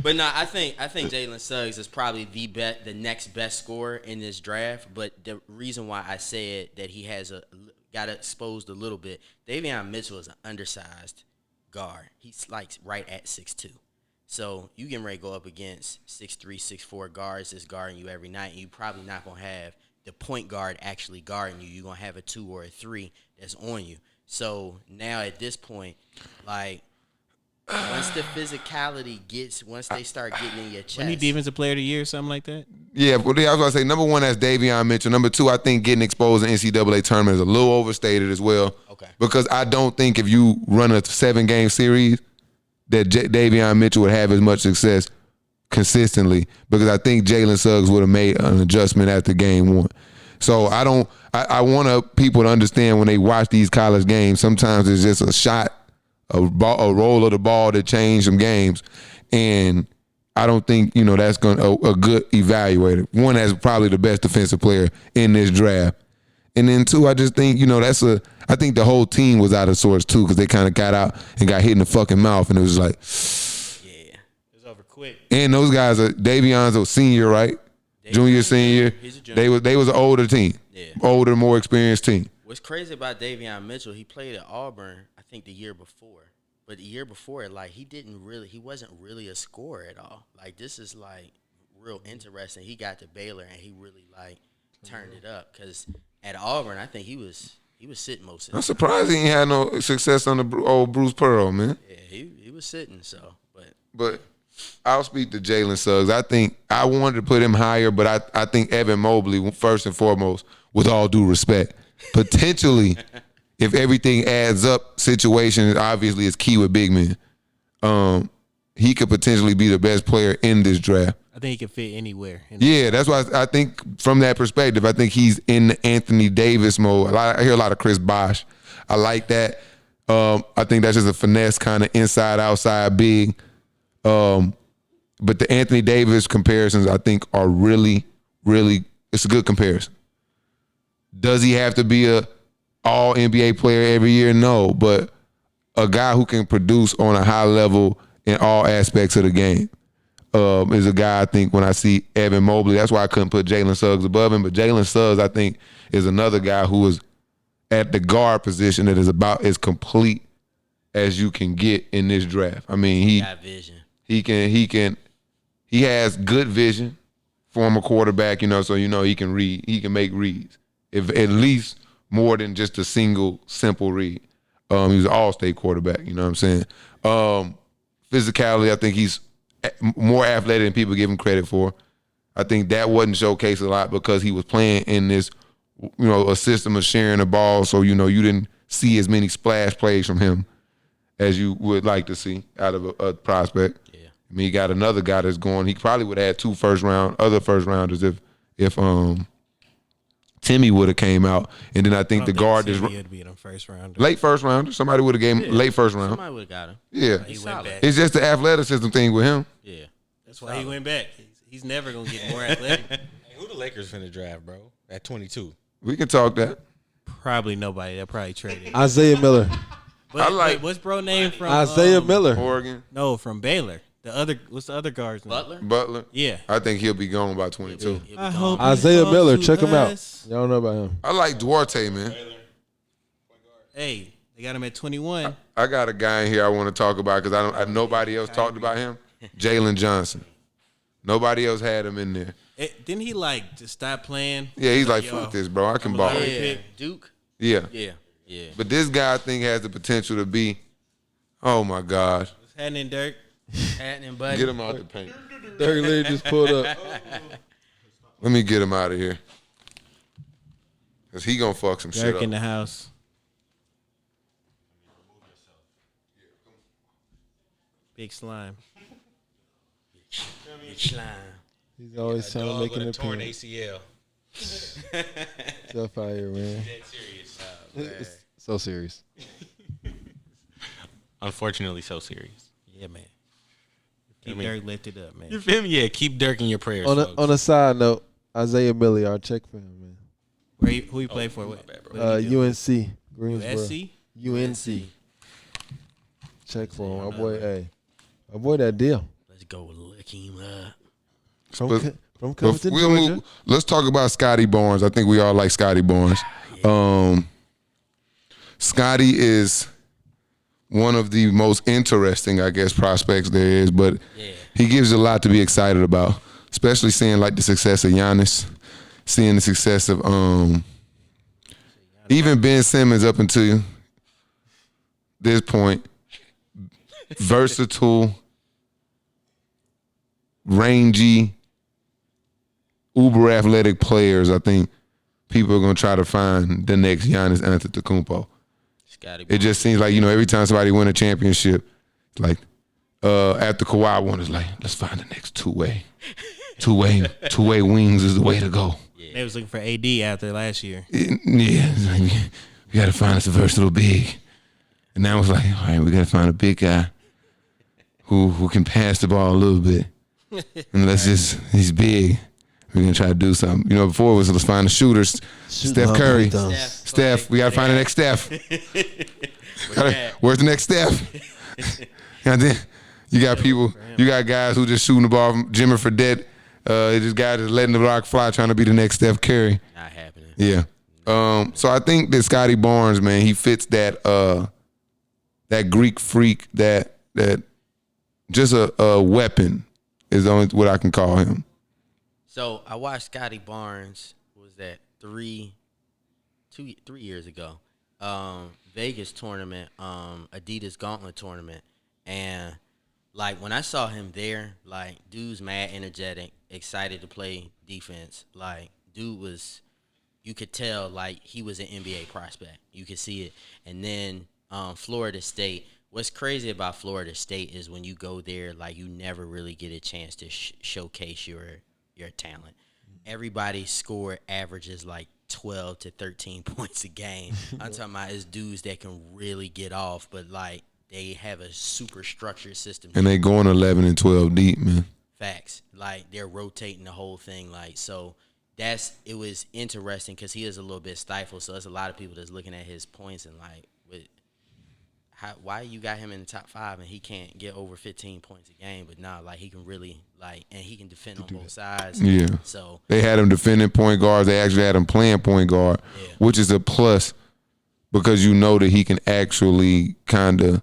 But no, I think Jalen Suggs is probably the next best scorer in this draft. But the reason why I said that he got exposed a little bit, Davion Mitchell is an undersized guard. He's like right at 6'2". So you getting ready to go up against 6'3", 6'4" guards that's guarding you every night, and you probably not gonna have the point guard actually guarding you. You're gonna have a 2 or a 3 that's on you. So now at this point, like once the physicality once they start getting in your chest. Wasn't he defensive player of the year or something like that? Yeah, but I was going to say, number 1, that's Davion Mitchell. Number 2, I think getting exposed in NCAA tournament is a little overstated as well. Okay. Because I don't think if you run a 7-game series that Davion Mitchell would have as much success consistently, because I think Jalen Suggs would have made an adjustment after game 1. So I want people to understand when they watch these college games, sometimes it's just a shot, a roll of the ball that change some games. And I don't think, that's going to a good evaluator. 1, that's probably the best defensive player in this draft. And then 2, I just think, I think the whole team was out of sorts too, because they kind of got out and got hit in the fucking mouth, and it was like, yeah, it was over quick. And those guys Davion's a senior, right? Junior, senior. He's a junior. They was an older team. Yeah. Older, more experienced team. What's crazy about Davion Mitchell, he played at Auburn, I think the year before. But the year before, like he wasn't really a scorer at all. Like this is like real interesting. He got to Baylor and he really like turned it up, because at Auburn, I think he was sitting most of the time. I'm surprised he ain't had no success on the old Bruce Pearl, man. Yeah, he was sitting, so. But I'll speak to Jalen Suggs. I think I wanted to put him higher, but I think Evan Mobley, first and foremost, with all due respect, potentially, if everything adds up, situation obviously is key with big men. He could potentially be the best player in this draft. I think he can fit anywhere. Yeah, that's why I think from that perspective, I think he's in the Anthony Davis mode. I hear a lot of Chris Bosh. I like that. I think that's just a finesse kind of inside outside big. But the Anthony Davis comparisons I think are really, really, it's a good comparison. Does he have to be a all NBA player every year? No, but a guy who can produce on a high level in all aspects of the game is a guy I think when I see Evan Mobley, that's why I couldn't put Jalen Suggs above him, but Jalen Suggs I think is another guy who is at the guard position that is about as complete as you can get in this draft. I mean, he got vision. He has good vision, former quarterback, so he can read. He can make reads, if at least more than just a single simple read. He was an all-state quarterback. You know what I'm saying? Physicality, I think he's more athletic than people give him credit for. I think that wasn't showcased a lot because he was playing in this, a system of sharing the ball. So you didn't see as many splash plays from him as you would like to see out of a prospect. I mean, he got another guy that's going. He probably would have had 2 other first rounders if Timmy would have came out. And then I think the guard is late first rounder. Somebody would have gave him late first round. Somebody would have got him. Yeah, He went back. it's just the athleticism thing with him. Yeah, That's why he went back. He's never gonna get more athletic. Hey, who the Lakers finna draft, bro? At 22. We can talk that. Probably nobody. They'll probably trade it. Isaiah Miller. But what's bro name from Isaiah Miller. Oregon. No, from Baylor. What's the other guard's name? Butler. Yeah. I think he'll be gone by 22. I hope he Isaiah falls Miller. to Check him out. us. Y'all know about him. I like Duarte, man. Hey, they got him at 21. I got a guy in here I want to talk about because nobody else talked about him. Jalen Johnson. Nobody else had him in there. Didn't he just stop playing? Yeah, he's like, Yo, fuck this, bro. I can I'm a ball. lottery yeah. pick. Duke. Yeah. Yeah. But this guy I think has the potential to be, oh my God. What's happening, Dirk? Happening, buddy. Get him out the paint. Dirk Lee just pulled up. Let me get him out of here. Because he going to fuck some shit Dirk up. in the house. Big slime. Slime. He's always trying to make an a torn appearance. ACL. Stuff out here, man. Dead serious. It's so serious. Unfortunately, so serious. Yeah, man. Keep Dirk lifted up, man. You feel me? Yeah, keep Dirk in your prayers, folks. On a side note, Isaiah Miller, I'll check for him, man. Who he play for? my bad, bro. UNC, Greensboro. USC? UNC. Check for him. My boy that deal. Let's go look him up. From coming to We'll Georgia. move. Let's talk about Scotty Barnes. I think we all like Scotty Barnes. Scotty is one of the most interesting, I guess, prospects there is, but he gives a lot to be excited about, especially seeing like the success of Giannis, seeing the success of even Ben Simmons up until this point, versatile, rangy, uber athletic players. I think people are gonna try to find the next Giannis Antetokounmpo. It just seems like, every time somebody win a championship, it's like after Kawhi won, it's like, let's find the next two-way wings is the way to go. They was looking for AD out there last year. Yeah, it's like, we got to find us a versatile big. And now it's like, all right, we got to find a big guy who can pass the ball a little bit. And he's big. We're going to try to do something. Before it was, let's find the shooters. Steph Curry. Steph. We got to find the next Steph. Where's the next Steph? And then you got guys who just shooting the ball from Jimmy Fredette. This guy just letting the rock fly, trying to be the next Steph Curry. Not happening. Yeah. So I think that Scotty Barnes, man, he fits that Greek freak, that just a weapon is only what I can call him. So I watched Scotty Barnes. Was that 3 years ago? Vegas tournament, Adidas Gauntlet tournament, and like when I saw him there, like dude's mad energetic, excited to play defense. Like dude was, you could tell like he was an NBA prospect. You could see it. And then Florida State. What's crazy about Florida State is when you go there, like you never really get a chance to showcase your talent. Everybody score averages like 12 to 13 points a game. I'm talking about it's dudes that can really get off, but like they have a super structured system. And they going 11 and 12 deep, man. Facts. Like they're rotating the whole thing. Like so, it was interesting because he is a little bit stifled. So there's a lot of people that's looking at his points and like, why you got him in the top 5 and he can't get over 15 points a game? But nah, like he can really and he can defend on both sides. Yeah. So they had him defending point guards. They actually had him playing point guard, which is a plus because you know that he can actually kind of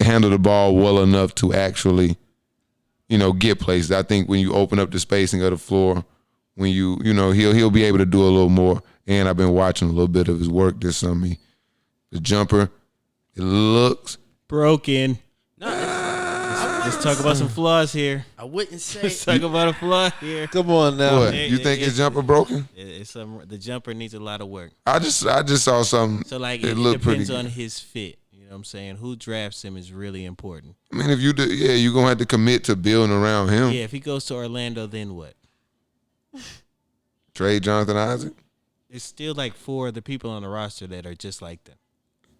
handle the ball well enough to actually, get places. I think when you open up the spacing of the floor, when he'll be able to do a little more. And I've been watching a little bit of his work this summer. The jumper, it looks broken. No, let's talk about some flaws here. I wouldn't say. Let's talk about a flaw here. Come on now. what? You think his jumper broken? The jumper needs a lot of work. I just saw something. So like it it looked depends pretty on good. his fit. You know what I'm saying? Who drafts him is really important. I mean, if you do, you're gonna have to commit to building around him. Yeah, if he goes to Orlando, then what? Trade Jonathan Isaac? It's still like 4 of the people on the roster that are just like them.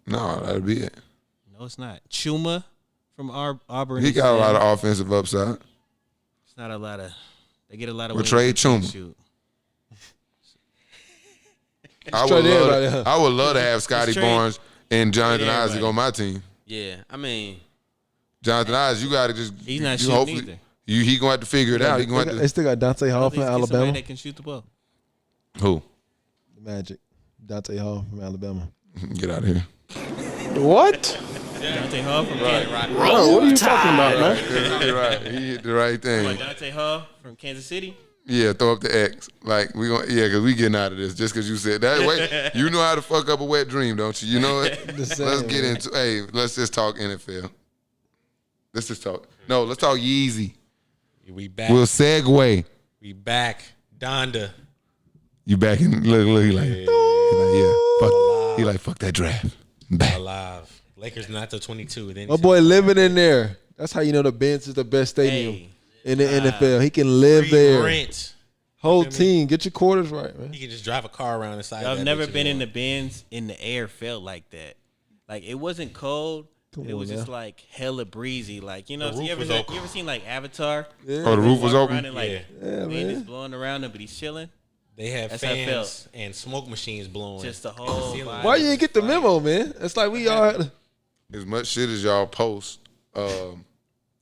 No, that'd be it. No, it's not. Chuma from Auburn. He is got a lot down. of offensive upside. It's not a lot of. They get a lot of. Well, wings trade that can't Chuma. shoot. I would love to have Scotty trade. Barnes and Jonathan Trade Isaac everybody. on my team. Yeah, I mean, Jonathan Isaac, you got to just. He's not you shooting hopefully- either. He gonna have to figure it out. He gonna have They to. still got Dante Hall from Get somebody Alabama. that can shoot the ball. Who? Magic. Dante Hall from Alabama. Get out of here. What? Dante Hall from Bro, what are you talking about, man? You're right. He hit the right thing. Dante Hall from Kansas City. Yeah, throw up the X. Like because we getting out of this just because you said that. Wait, you know how to fuck up a wet dream, don't you? You know it. Let's get into. Hey, let's just talk NFL. Let's just talk. No, let's talk Yeezy. We back. We'll segue. We back. Donda. You back in? Look. He like fuck that draft. I'm back. Alive. Lakers not till 22. Then My boy living in there. That's how you know the Benz is the best stadium Hey, in the NFL. He can live there. Rent. Whole team, get your quarters right, man. He can just drive a car around inside. I've that never bitch been as in well. the Benz in the air felt like that. Like it wasn't cold. Come It was on just now. like hella breezy. Like The you roof ever was you open. ever seen like Avatar? Yeah. Oh, the roof was Walk open. around and, like, Yeah. Yeah, wind man. is blowing around him, but he's chilling. They have That's how it felt. fans and smoke machines blowing. Just the whole ceiling. vibe. Why you ain't get the memo, man? It's like we all. As much shit as y'all post, y'all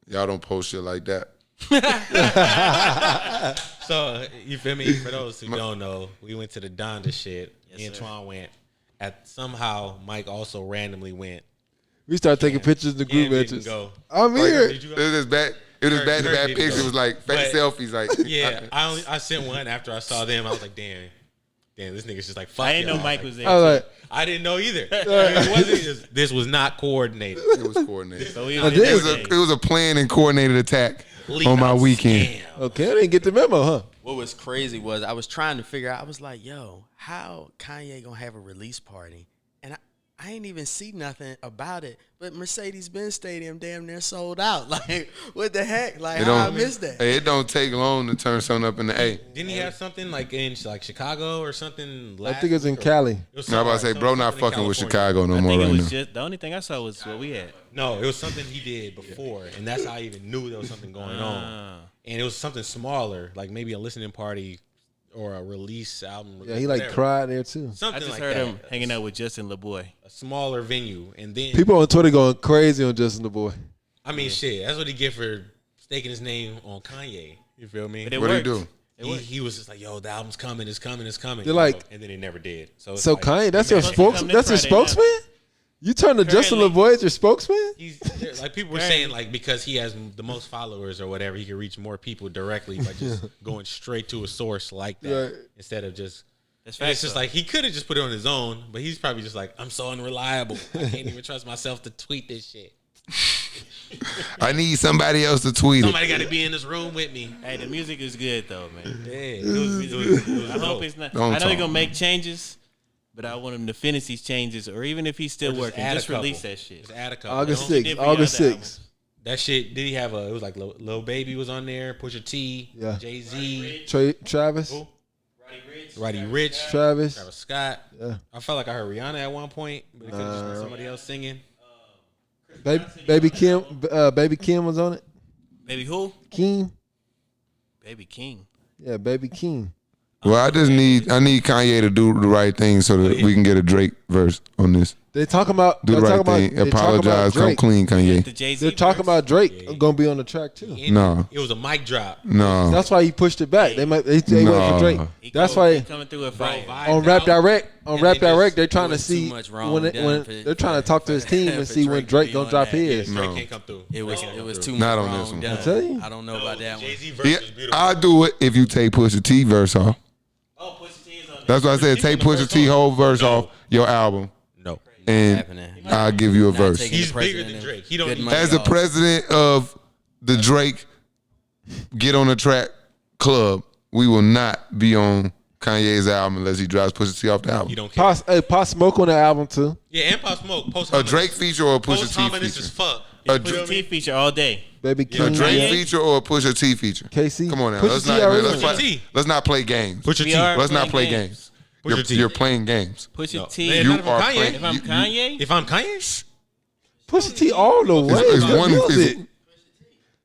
don't post shit like that. So you feel me? For those who don't know, we went to the Donda shit. Yes, Antoine went. Somehow Mike also randomly went. We start taking pictures in the group Cam didn't matches. go. I'm Like, here. Did you It go? was just back. It was Kirk- back to Kirk back didn't pictures. go. It was like fake But- selfies. Like Yeah, I sent one after I saw them. I was like, damn, this nigga's just like fuck. I didn't know y'all. Mike was there. I was like, I didn't know either. It wasn't just, this was not coordinated. it was coordinated. So we I was did. there. It was a planned and coordinated attack Leak on my out weekend. scam. okay, I didn't get the memo, huh? what was crazy was I was trying to figure out. I was like, yo, how Kanye gonna have a release party? And I ain't even see nothing about it. But Mercedes-Benz Stadium damn near sold out. Like, what the heck? Like, It how I don't. missed that? Hey, it don't take long to turn something up in the A. Didn't he have something like in Chicago or something? I think it's in Cali. I'm about to say, bro, not fucking with Chicago no I more think it right was now. just the only thing I saw was what we had. No, it was something he did before, and that's how I even knew there was something going on. And it was something smaller, like maybe a listening party or a release album. Yeah, he like whatever. cried there too. I Something just like heard that. him hanging out with Justin LeBoy. A smaller venue, and then People on Twitter going crazy on Justin the Boy. I mean, shit, that's what he get for staking his name on Kanye. You feel me? But it What'd he worked. do? He was just like, "Yo, the album's coming, it's coming, it's coming." They're like- and then it never did. So it's So like, Kanye, that's your supposed to come spokesman. this That's your Friday night. spokesman. You turn to Justin Currently- LeBoy as your spokesman. He's like people were saying like because he has the most followers or whatever, he can reach more people directly by just going straight to a source like that Right. instead of just. That's And it's facts, just though. like he could have just put it on his own, but he's probably just like, I'm so unreliable. I can't even trust myself to tweet this shit. I need somebody else to tweet it. Somebody got to be in this room with me. Hey, the music is good though, man. Yeah, it was I hope dope. it's not. Don't I know talk. he's gonna make changes, but I want him to finish these changes, or even if he's still Or just working, add a just release couple. that shit. Just add a couple. August Don't- 6th. did for your August other 6th. That shit. Did he have a? It was like Lil Baby was on there. Pusha T. Yeah. Jay Z. Travis. Who? Roddy Rich. Roddy Rich, Travis. Scott. Yeah. I felt like I heard Rihanna at one point, but it could have just been somebody else singing. Baby Kim was on it. Baby who? King. Baby King. Yeah, Baby King. Well, I need Kanye to do the right thing so that we can get a Drake verse on this. They talking about Do the right thing. Apologize. Come clean, Kanye. The Jay-Z They're talking verse? about Drake gonna be on the track too. No. It was a mic drop. No. That's why he pushed it back. They wait No. for Drake. He That's coming why through with fire. on Rap Direct, they're trying to was too see much wrong when done for- they're trying to talk to his team and for see when Drake to Drake be gonna on drop that. his. Drake No. can't come through. It was too much Not on wrong this one. done. I tell you. I don't know about that one. Jay-Z verse Yeah, is beautiful. I'll do it if you take Pusha T verse off. Oh, Pusha T is on That's why I said T take on the Pusha first T song. whole verse No. off your album, No. and happening. I'll give you a Not verse. taking He's the bigger president than and Drake. He don't good need- money As the off. president of the Drake Get on the Track Club, we will not be on Kanye's album unless he drops Pusha T off the You album. don't care. Pop Smoke on the album too. Yeah, and Pop Smoke. Post A Drake feature or a Pusha Post T hominous as feature? fuck. A Pusha T feature all day. Baby A King. Drake Kanye? feature or a Pusha T feature? KC. Come on now. Pusha Let's T not, already let's, on play, T. let's not play games. Put your We T. are Let's not play playing games. Pusha T. You're playing games. Pusha No. T. Man, not if I'm Kanye. playing- If I'm Kanye, If I'm Kanye, Pusha T all the way. it's Good one- music.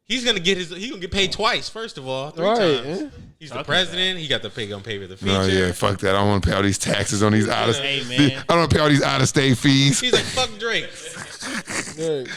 he's gonna get paid twice. First of all, three Right, times. eh? He's the president. He got to pay for the feature. No, yeah, fuck that. I don't want to pay all these taxes on these out of. Hey, man. I don't want to pay all these out of state fees. He's like, fuck Drake.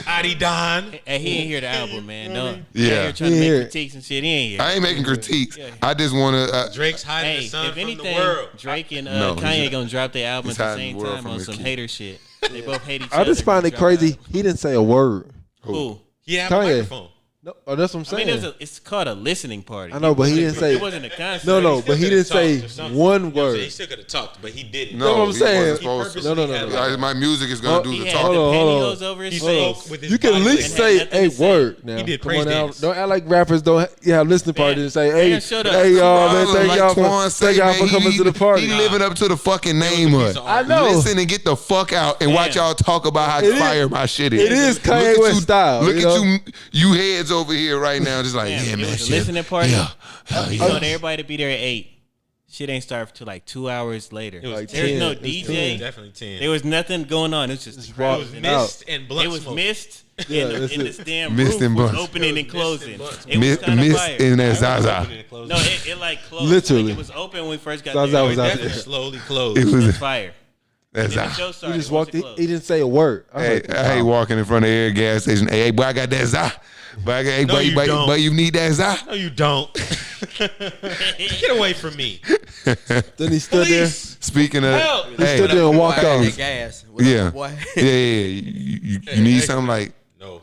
Adi Don. hey, he ain't hear the album, man. No, Yeah. yeah, here trying to He make here. critiques and shit. He ain't here. I ain't making critiques. I just want to. Drake's hiding Hey, the sun if from anything, the world. Drake and No, Kanye he's- gonna drop their album he's at the hiding same the world time from on his some kid. hater shit. They both hate each other. I just find it Drop crazy. album. He didn't say a word. Who? He had a Kanye. microphone. No, oh, that's what I'm I mean, saying. it's called a listening party. I know, but he didn't say. It wasn't a concert. No, but he didn't say Talked or something. one You know what I'm saying? He word. still could have talked, but he didn't. No, That's what I'm he saying. wasn't supposed to. No. My music is gonna Oh, do He the had talking. the Hold on. pantyhose over his He face. spoke with his You can at body least language. say nothing a to say. word now. He did Come praise on now. dance. Don't act like rappers don't have listening parties and say, hey, Man, shut up. hey y'all, man, thank Like y'all Twan for, say, thank y'all man, for coming to the party. He living up to the fucking name of it. I know. Listen and get the fuck out and watch y'all talk about how It is- fire my shit is. it is Kanye Look at West you- style, Look you at know? you heads over here right now, just like, Damn, yeah, it man, was a shit. listening party. Yeah, hell He yeah. told everybody to be there at 8. Shit ain't start till like 2 hours later. It was Like There's 10. no It's DJ. Definitely 10. There was nothing going on. It was just Just crowd. walk- It was out. mist and blunt It was smoke. mist. Yeah, and that's the it. this damn Mist roof and was blunts. opening and Mist and closing. blunts. It was kind of Mist fire. in that Zaza. No, it like closed. Literally. Like it was open when we first got Zaza there. was It out Definitely there. slowly closed. It was was fire. that's And then the how. show He started. just Once walked. it He closed. didn't say a word. I was Hey, like, I hate walking in front of every gas station. Hey, boy, I got that za. But hey, No, you don't. but you need that za. No, you don't. Get away from me. Then he stood there. Police. Speaking of, Help. He hey, stood there and walked Boy, off. that gas. What yeah, up, boy? yeah. You need something like, No.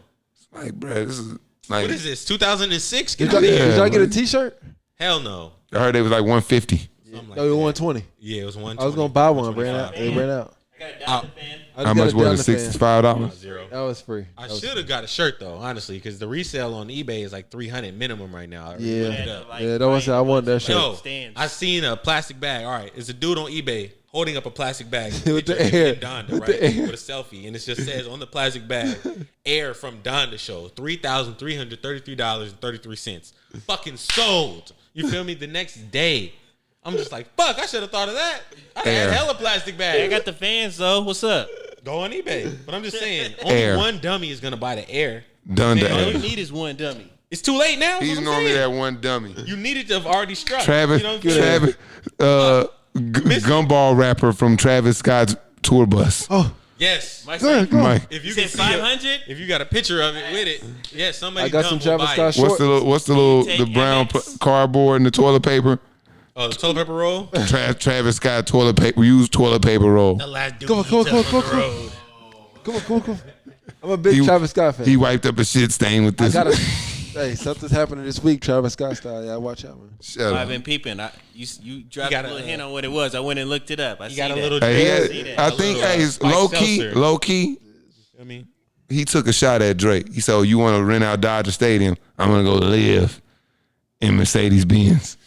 bro, this is like. What is this? 2006? Did Get y'all, out of here. did y'all get a man. T-shirt? Hell no. I heard it was like 150. Something like No, it was that. 120. Yeah, it was 120. I was gonna buy one. Ran out. 125. It ran out. I got a Dr. fan. I How just much got a was it? Donda fan. $65. Zero. That was free. I That was should have got a shirt though, honestly, because the resale on eBay is like $300 minimum right now. I already Yeah. looked it up. Yeah, that was. I wanted that shirt. Yo, Stands. I seen a plastic bag. All right, it's a dude on eBay holding up a plastic bag With the picture of him air. and Donda, With right? the air. With a selfie, and it just says on the plastic bag, "Air from Donda Show, $3,333.33. Fucking sold." You feel me? The next day, I'm just like, "Fuck! I should have thought of that. I Air. had hella plastic bags." I got the fans though. What's up? Go on eBay. But I'm just saying, only Air. one dummy is gonna buy the Air. Done All you that. need is one dummy. It's too late now. He's That's what I'm normally saying. that one dummy. You needed to have already struck. Travis, You know what I'm saying? Travis, gumball rapper from Travis Scott's tour bus. Oh, Yes. Mike go ahead, go on. Mike, If You you said can see it, 500? if you got a picture of it with it, yeah, somebody I got some dumb will Travis buy Scott it. shorts. what's the little Take the brown MX. cardboard and the toilet paper? Oh, the toilet paper roll. Travis Scott toilet paper. Used toilet paper roll. The last dude Come on, he come on, took come on, on come the on. road. Come on. I'm a big He- Travis Scott fan. He wiped up a shit stain with I this. gotta. Hey, something's happening this week, Travis Scott style. Yeah, watch out, man. Shut I've up. been peeping. You dropped got a a- little hint on what it was. I went and looked it up. I He see got a that. little. Hey, he had- See that. I think, hey, it's Spiked seltzer. low key. I mean, He took a shot at Drake. He said, "Oh, you want to rent out Dodger Stadium? I'm gonna go live in Mercedes Benz."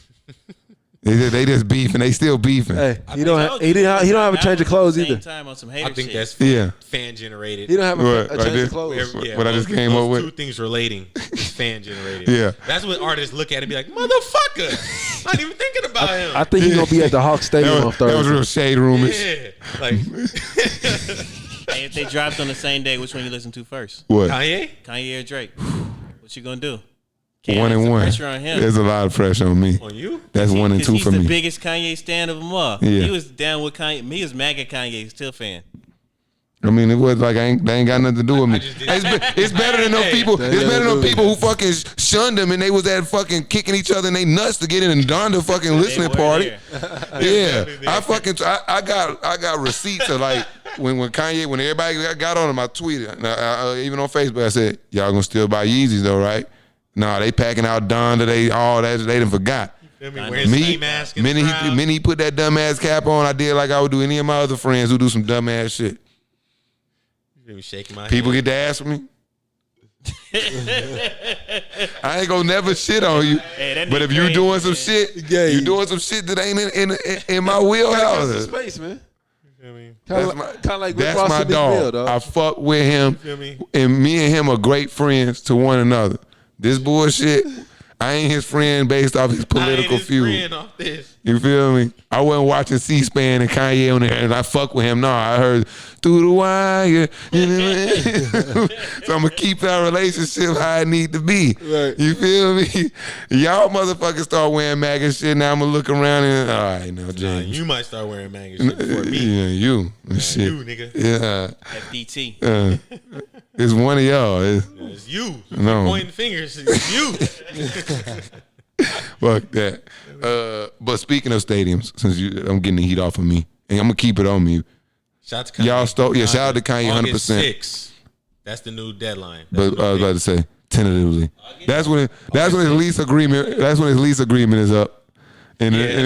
They just beefing. They still beefing. Hey, he don't have a change of clothes either. Time on some hater I think shit. that's fan generated. He don't have What, a right change there? of clothes. What I just came up with? Two things relating is fan generated. Yeah. That's what artists look at and be like, motherfucker. Not even thinking about him. I think he's gonna be at the Hawk Stadium on That was Thursday. real shade rumors. Yeah. Like Hey, if they dropped on the same day, which one you listen to first? What? Kanye? Kanye or Drake? What you gonna do? 1 and 1. Pressure on him. There's a lot of pressure on me. On you? That's 1 and 2 He's for the me. biggest Kanye stan of them all. Yeah. He was down with Kanye. He was MAGA Kanye, still fan. I mean, it was like they ain't got nothing to do with me. just did- It's better than those people. It's better than those people who fucking shunned them and they was at fucking kicking each other in they nuts to get in and Donda fucking listening were party. there. Yeah, I got receipts of like when Kanye when everybody got on him, I tweeted even on Facebook. I said, y'all gonna still buy Yeezys though, right? Nah, they packing out Donda. They done forgot. Wearing ski mask in the crowd. Minnie put that dumbass cap on. I did like I would do any of my other friends who do some dumbass shit. Shaking my People head. get to ask me. I ain't gonna never shit on you. Hey, But if you doing some shit, you doing some shit that ain't in my wheelhouse. Space, man. That's Kind of like Rick That's Ross my and Big Bill, dog. dog. I fuck with him, feel me? and me and him are great friends to one another. This bullshit, I ain't his friend based off his political feud. Off this. You feel me? I wasn't watching C-SPAN and Kanye on there, and I fuck with him. No, I heard through the wire. So I'm gonna keep our relationship how it need to be. Right. You feel me? Y'all motherfuckers start wearing MAGA shit. Now I'm gonna look around and all right, now James. You might start wearing MAGA shit before me. Yeah, you. Shit. You, nigga. Yeah. FDT. It's one of y'all. It's you. No. Pointing fingers. It's you. Fuck that. But speaking of stadiums, since I'm getting the heat off of me, and I'm gonna keep it on me. Shout out to Kanye. Y'all stole. Yeah, shout out to Kanye, August 100%. 6th. That's the new deadline. But I was about to say tentatively. That's when his lease agreement. That's when his lease agreement is up. And Hold on. Where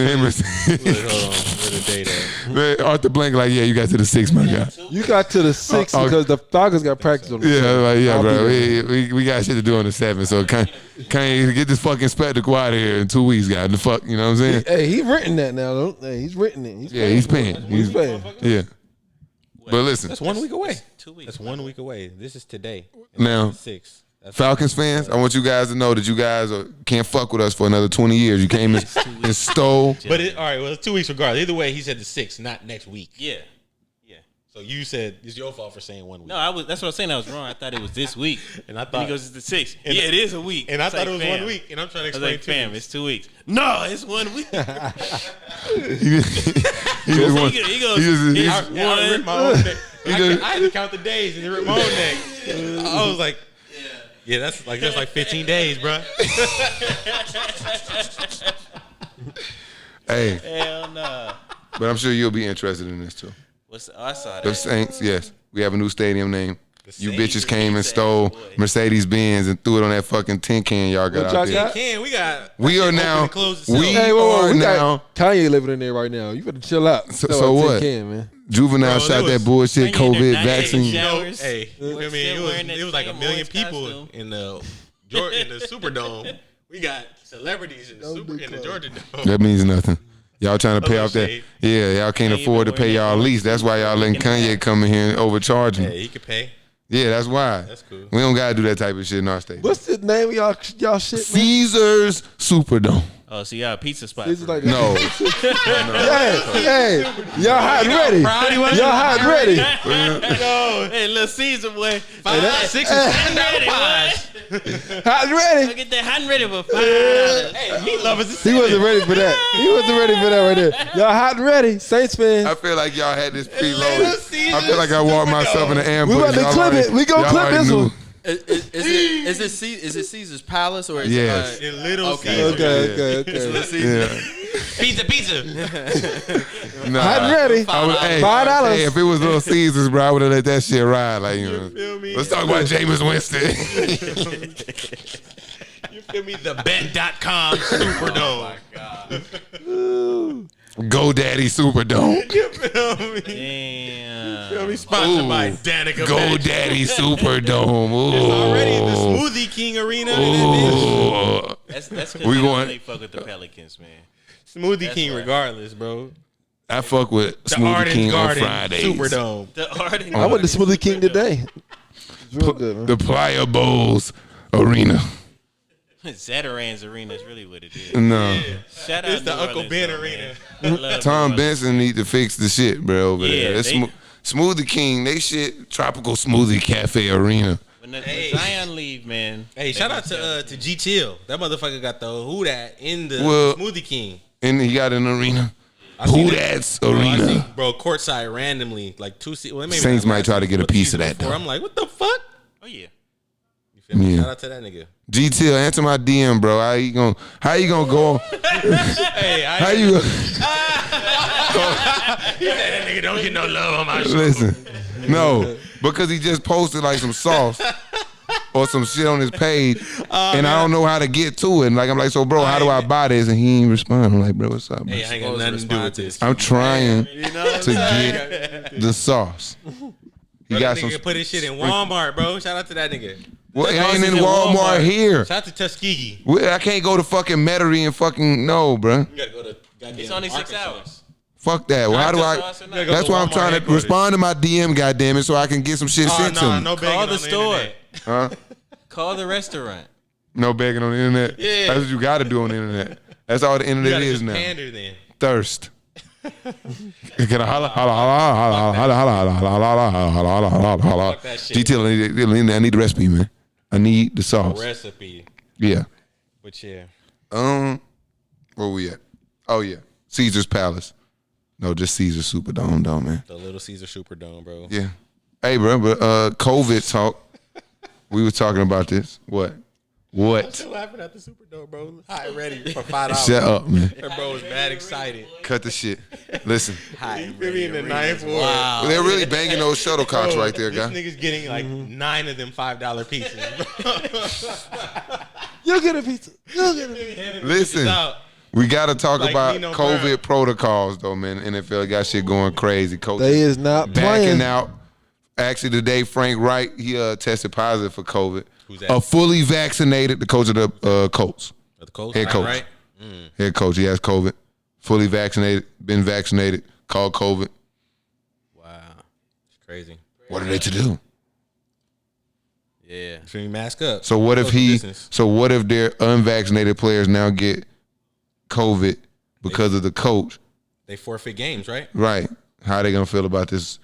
the date at? Arthur Blank like, yeah, you got to the 6th, my guy. You got to the 6th because the Falcons got practice on the Yeah, 7th. like, yeah, I'll bro. be there. We got shit to do on the 7th. So Kanye, get this fucking spectacle out of here in 2 weeks, guy. The fuck, you know what I'm saying? Hey, he written that now, though. Hey, he's written it. He's paying. He's paying. Yeah. But listen, That's 1 week away. 2 weeks. That's 1 week away. This is today. Now, 6th. That's Falcons fans, I want you guys to know that you guys can't fuck with us for another 20 years. You came and stole. But all right, well, it's 2 weeks regardless. Either way, he said the 6th, not next week. Yeah. So you said it's your fault for saying 1 week. No, that's what I was saying. I was wrong. I thought it was this week. And I Then thought he goes, it's the 6th. Yeah, it is a week. And I It's thought like, it was fam. 1 week. And I'm trying to I was explain like, to fam, you. it's 2 weeks. No, it's 1 week. He just want- He goes, he just- it's I ripped my own neck. I had to count the days and it ripped my own neck. I was like, yeah, that's like 15 days, bro. Hey, Hell no. but I'm sure you'll be interested in this too. I saw The that. Saints, yes. We have a new stadium name. You Saints. bitches came and stole Mercedes-Benz and threw it on that fucking tin can y'all got What out y'all there. got? We got. We are open now. and close We itself. Hey, whoa, are we now. got Kanye living in there right now. You better chill out. So That's what what? Tin Can, man. Juvenile Bro, shot there that was- bullshit Kanye in COVID their vaccine. showers. Hey, I mean, Still wearing that it was like a same million Wars people costume. in the Superdome. We got celebrities in the Georgia Dome. That means nothing. Y'all trying to pay little off that. shade. Yeah, y'all can't Kanye afford to been pay wearing y'all that lease. That's why y'all letting Kanye come in here and overcharge him. Hey, he could pay. Yeah, that's why. That's cool. We don't gotta do that type of shit in our state. What's the name of y'all shit, man? Caesars Superdome. Oh, so y'all a pizza spot. This is like No. Hey, y'all hot and ready. Y'all hot and ready. Hey, little Caesar boy. 5, 6, and $7 pies. Hot and ready. Get that hot and ready for $5. Hey, meat lovers is He wasn't ready for that. He wasn't ready for that right there. Y'all hot and ready. Saints fans. I feel like y'all had this preloaded. I feel like I walked myself in the ambush. We about to Y'all clip already- it. We gonna y'all clip already this knew. one. Is it Caesar's Palace or is Yes. in Little Okay. Caesar. Okay. Yeah. Pizza. Nah. Hot and ready. Hey, $5. Hey, if it was Little Caesars, bro, I would have let that shit ride. Like, you know. feel me? Let's talk about Jameis Winston. You feel me? The Bet.com Superdome. GoDaddy Superdome. You feel me? Damn. Feel me? Sponsored by Danica. GoDaddy Superdome. Ooh. Already the Smoothie King Arena. In that bitch. Ooh. That's That's because We they going- only fuck with the Pelicans, man. Smoothie That's King, right. regardless, bro. I fuck with The Smoothie Arden's King Garden on Fridays. Superdome. The Arden. I went to Smoothie King today. It's real good, man. The Playa Bowls Arena. Zataran's Arena is really what it is. No. Shout out It's the New Uncle Orleans, Ben though, Arena. man. I love Tom New Orleans. Benson need to fix the shit, bro, over Yeah, there. That's they- Smoothie King, they shit, Tropical Smoothie Cafe Arena. When Zion leave, man. Hey, shout out to G Chill. That motherfucker got the who that in the Well- Smoothie King. And he got an arena. I seen Who it. that's Bro, I arena? see, bro, courtside randomly, like maybe Saints not might last try to season, get a but the piece season of that, before. though. I'm like, what the fuck? Oh, yeah. You feel me? Yeah. Shout out to that nigga. GTL, answer my DM, bro. How you gonna go? Hey, How you gonna that nigga don't get no love on my show. listen? No, because he just posted like some sauce or some shit on his page, and I don't know how to get to it. And like I'm like, so bro, how do I buy this? And he ain't respond. I'm like, bro, what's up, bro? Hey, I ain't got nothing to do with this. I'm trying to get the sauce. He Bro, got that some. nigga put his shit in Walmart, bro. Shout out to that nigga. Well, it That ain't sauce in is in Walmart Walmart. here. Shout out to Tuskegee. Well, I can't go to fucking Metairie and fucking no, bro. You gotta go to goddamn It's only 6 Arkansas. hours. Fuck that. Well, how do I? Sauce or not? gotta go That's to why I'm Walmart trying to headquarters. respond to my DM, goddamn it, so I can get some shit Oh, sent to no, me. no begging Call on the store. internet. Huh? Call the restaurant. No begging on the internet. Yeah. That's what you got to do on the internet. That's all the You internet gotta is just now. pander then. Thirst. Can I holla, holla, holla, holla, holla, holla, holla, holla, holla, holla, holla, holla. Fuck that shit. GTL, I need the recipe, man. I need the sauce. Recipe. Yeah. But yeah. Where we at? Oh yeah, Caesar's Palace. No, just Caesar Superdome, though, man. The Little Caesar Superdome, bro. Yeah. Hey, bro, but COVID talk. We were talking about this. What? Still laughing at the Superdome, bro. Hot and ready for $5. Shut up, man. That bro was mad excited. Cut the shit. Listen, You feel me in the ninth ward. Wow. they're really banging those shuttlecocks right there, This guy. nigga's getting like 9 of them $5 pieces. You'll get a pizza. You'll get a pizza. Listen, we got to talk Like about Nino COVID Brown. protocols, though, man. NFL got shit going crazy. Coach They is not backing playing. out. Actually, today, Frank Wright, he tested positive for COVID. Who's that? A fully vaccinated, the coach of the Colts. The coach, Head coach. right? Head coach, he has COVID. Fully vaccinated, been vaccinated, called COVID. Wow. It's crazy. What are they to do? Yeah. Should we mask up? So what if Social distance. so what if their unvaccinated players now get COVID because of the coach? They forfeit games, right? Right. How are they gonna feel about this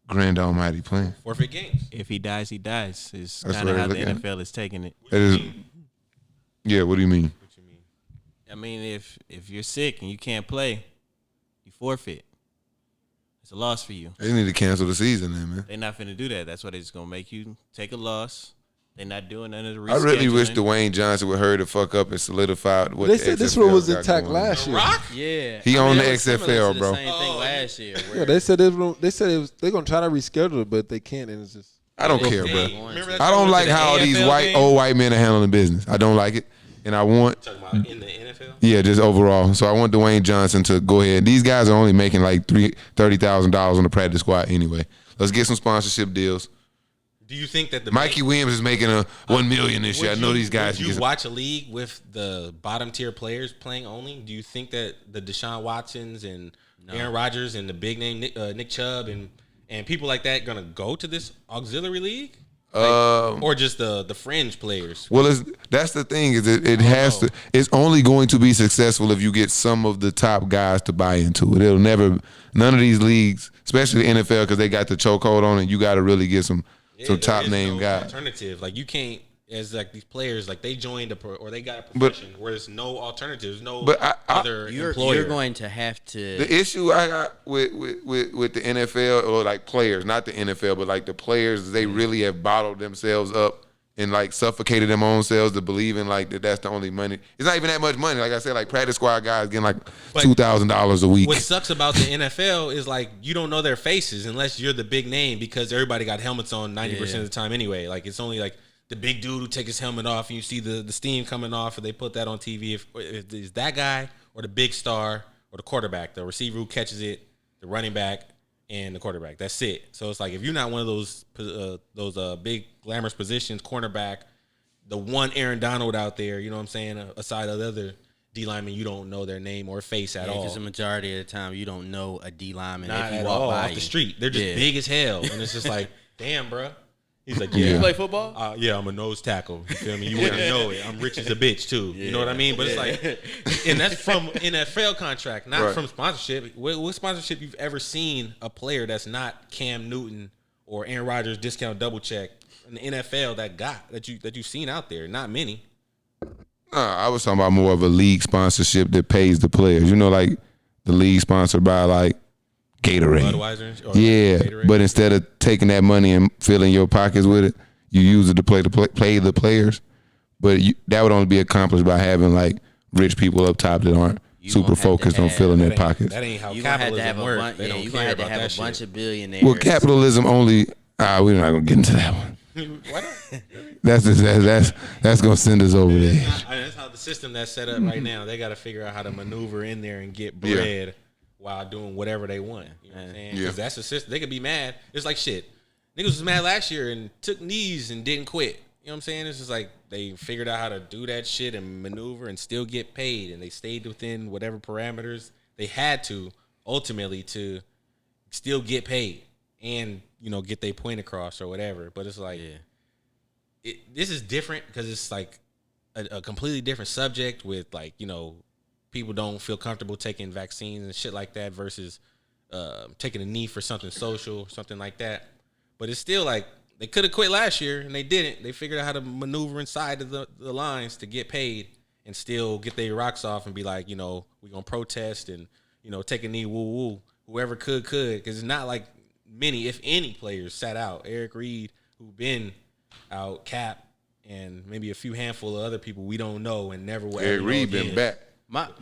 grand almighty plan? Forfeit games. If he dies, he dies. It's That's kind of what how they the look at NFL is taking it. That is, yeah, what do you mean? I mean, if you're sick and you can't play, you forfeit. It's a loss for you. They need to cancel the season then, man. They're not finna do that. That's why they're just gonna make you take a loss. They're not doing none of the I really wish rescheduling. Dwayne Johnson would hurry the fuck up and solidify what They the said this XFL one was got attacked going on. last year. Rock? Yeah, He on the it was similar XFL, to bro. The same thing last year. Yeah, Where they said they're gonna try to reschedule it, but they can't, and it's just I don't care, Hey, bro. remember that I show don't with like the how these AFL old game? white men are handling business. I don't like it. And I want, Talking about in the NFL? yeah, just overall. So I want Dwayne Johnson to go ahead. These guys are only making like $30,000 on the practice squad anyway. Let's get some sponsorship deals. Do you think that the Mikey Williams is making a $1 million this year. I know these guys. Would you watch a league with the bottom tier players playing only? Do you think that the Deshaun Watsons and Aaron Rodgers and the big name Nick Chubb and people like that gonna go to this auxiliary league? Or just the fringe players? Well, that's the thing is it has to. It's only going to be successful if you get some of the top guys to buy into it. It'll never. None of these leagues, especially the NFL, because they got the chokehold on it. You got to really get some There top is name no guys. alternative. Like you can't, as like these players, like they joined or they got a profession where there's no alternatives, no But other employer. you're going to have to. The issue I got with the NFL or like players, not the NFL, but like the players, they really have bottled themselves up and like suffocated them own selves to believing like that's the only money. It's not even that much money. Like I said, like practice squad guys getting like But $2,000 a week. What sucks about the NFL is like you don't know their faces unless you're the big name because everybody got helmets on 90% of the time anyway. Like it's only like the big dude who takes his helmet off and you see the steam coming off and they put that on TV. If it's that guy or the big star or the quarterback, the receiver who catches it, the running back, and the quarterback. That's it. So it's like if you're not one of those big glamorous positions, cornerback, the one Aaron Donald out there, you know what I'm saying, aside of the other D linemen, you don't know their name or face at all. Because the majority of the time, you don't know a D lineman Not if you at walk all by off the street. They're just big as hell, and it's just like, damn, bro. He's like, yeah. You play football? Yeah, I'm a nose tackle. You feel me? You wouldn't know it. I'm rich as a bitch too. You know what I mean? But it's like, and that's from NFL contract, not from sponsorship. What sponsorship you've ever seen a player that's not Cam Newton or Aaron Rodgers discount double check in the NFL that you've seen out there? Not many. I was talking about more of a league sponsorship that pays the players. You know, like the league sponsored by like Gatorade. Budweiser? Yeah, Gatorade? but instead of taking that money and filling your pockets with it, you use it to play the players. But that would only be accomplished by having like rich people up top that aren't super focused on filling their pockets. That ain't how You gonna have to have capitalism works. a bunch. Yeah, you gonna have to have a bunch of billionaires. Well, capitalism only. We're not gonna get into that one. Why not? That's gonna send us over there. That's how the system that's set up right now. They got to figure out how to maneuver in there and get bread while doing whatever they want. You know what I'm saying? Because that's the system. They could be mad. It's like shit. Niggas was mad last year and took knees and didn't quit. You know what I'm saying? It's just like they figured out how to do that shit and maneuver and still get paid, and they stayed within whatever parameters they had to ultimately to still get paid and, you know, get their point across or whatever. But it's like this is different because it's like a completely different subject with, like, you know, people don't feel comfortable taking vaccines and shit like that versus taking a knee for something social, something like that. But it's still like they could have quit last year and they didn't. They figured out how to maneuver inside of the lines to get paid and still get their rocks off and be like, you know, we're going to protest and, you know, take a knee, woo-woo. Whoever could. Because it's not like many, if any, players sat out. Eric Reed, who been out, Cap, and maybe a few handful of other people we don't know and never will ever know Reed again. been back.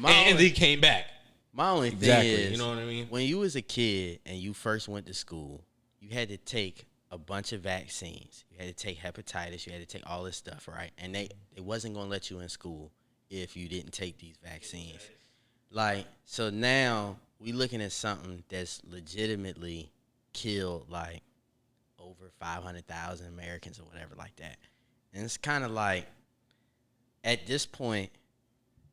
And he came back. My only thing is, you know what I mean? When you was a kid and you first went to school, you had to take a bunch of vaccines. You had to take hepatitis. You had to take all this stuff, right? And they wasn't going to let you in school if you didn't take these vaccines. Like, so now we looking at something that's legitimately killed, like, over 500,000 Americans or whatever like that. And it's kind of like, at this point,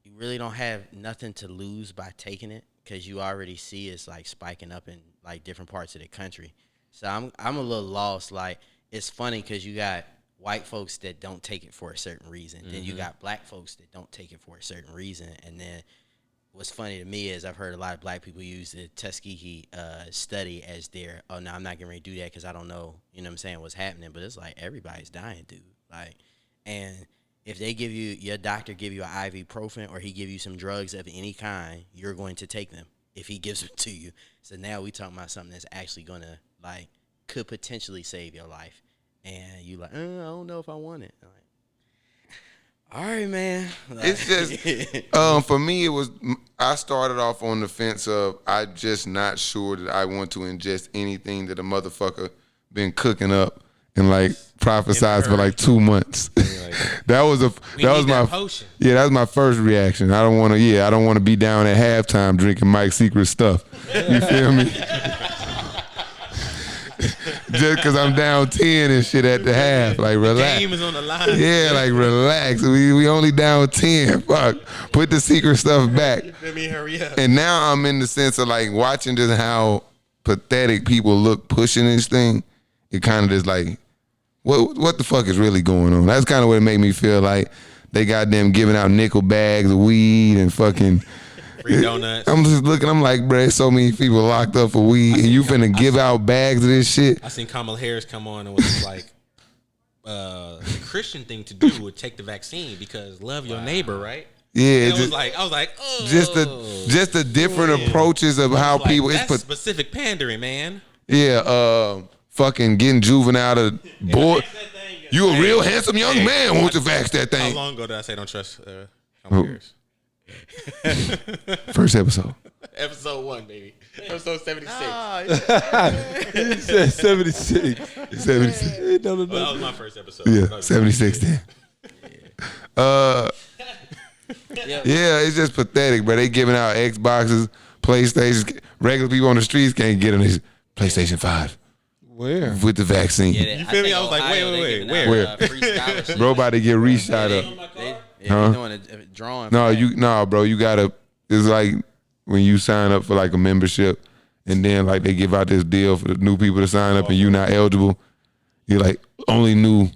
you really don't have nothing to lose by taking it because you already see it's, like, spiking up in, like, different parts of the country. So I'm a little lost. Like, it's funny because you got white folks that don't take it for a certain reason. Then you got black folks that don't take it for a certain reason. And then what's funny to me is I've heard a lot of black people use the Tuskegee study as their, oh, no, I'm not getting ready to do that because I don't know, you know what I'm saying, what's happening. But it's like everybody's dying, dude. Like, and if they give you, your doctor give you an ibuprofen or he give you some drugs of any kind, you're going to take them if he gives them to you. So now we talking about something that's actually going to, like, could potentially save your life. And you like, I don't know if I want it. I'm like, all right, man. Like, It's just, for me, it was, I started off on the fence of, I'm just not sure that I want to ingest anything that a motherfucker been cooking up and, like, prophesized for like 2 months. that was my potion. Yeah, that was my first reaction. I don't want to be down at halftime drinking Mike's Secret stuff. You feel me? Just because I'm down 10 and shit at the half. Like, relax. The game is on the line. Yeah, like, relax. We only down 10. Fuck. Put the secret stuff back. Let me hurry up. And now I'm in the sense of, like, watching just how pathetic people look pushing this thing. It kind of just like, what the fuck is really going on? That's kind of what it made me feel like. They got them giving out nickel bags of weed and fucking free donuts. I'm just looking. I'm like, bro, there's so many people locked up for weed, and you finna give out bags of this shit. I seen Kamala Harris come on and was like, the Christian thing to do would take the vaccine because love your neighbor, right? Yeah, I was like, oh, just the different approaches of how like, people. That's specific pandering, man. Yeah, fucking getting juvenile to boy. You a real handsome young man. Won't you vax that thing? How long ago did I say don't trust Kamala Harris? First episode. Episode 1, baby. Episode 76. He said 76. 76. No. Well, that was my first episode. Yeah, 76 then. Yeah, it's just pathetic, bro. They giving out Xboxes, PlayStations. Regular people on the streets can't get them. It's PlayStation 5. Where? with the vaccine. Yeah, You feel me? I was like, wait, where? Free scholarships. Bro, about to get re-shot up. They doing a drawing. No, for that. bro, you gotta. It's like when you sign up for like a membership, and then like they give out this deal for the new people to sign up, and you not eligible. You're like only new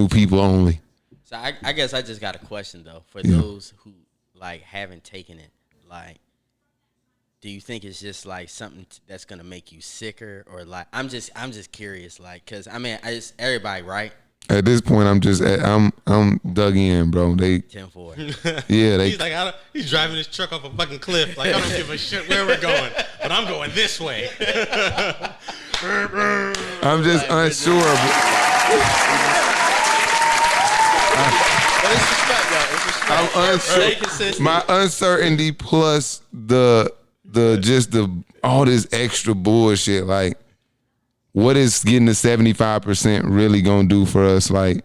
people only. So I guess I just got a question though for those who like haven't taken it. Like, do you think it's just like something that's gonna make you sicker, or like I'm just curious, like, cause I mean everybody right. At this point, I'm dug in, bro. They 10-4. yeah, they. He's like, he's driving his truck off a fucking cliff. Like, I don't give a shit where we're going, but I'm going this way. I'm just unsure. I'm unsure. My uncertainty plus the all this extra bullshit. Like, what is getting the 75% really gonna do for us? Like,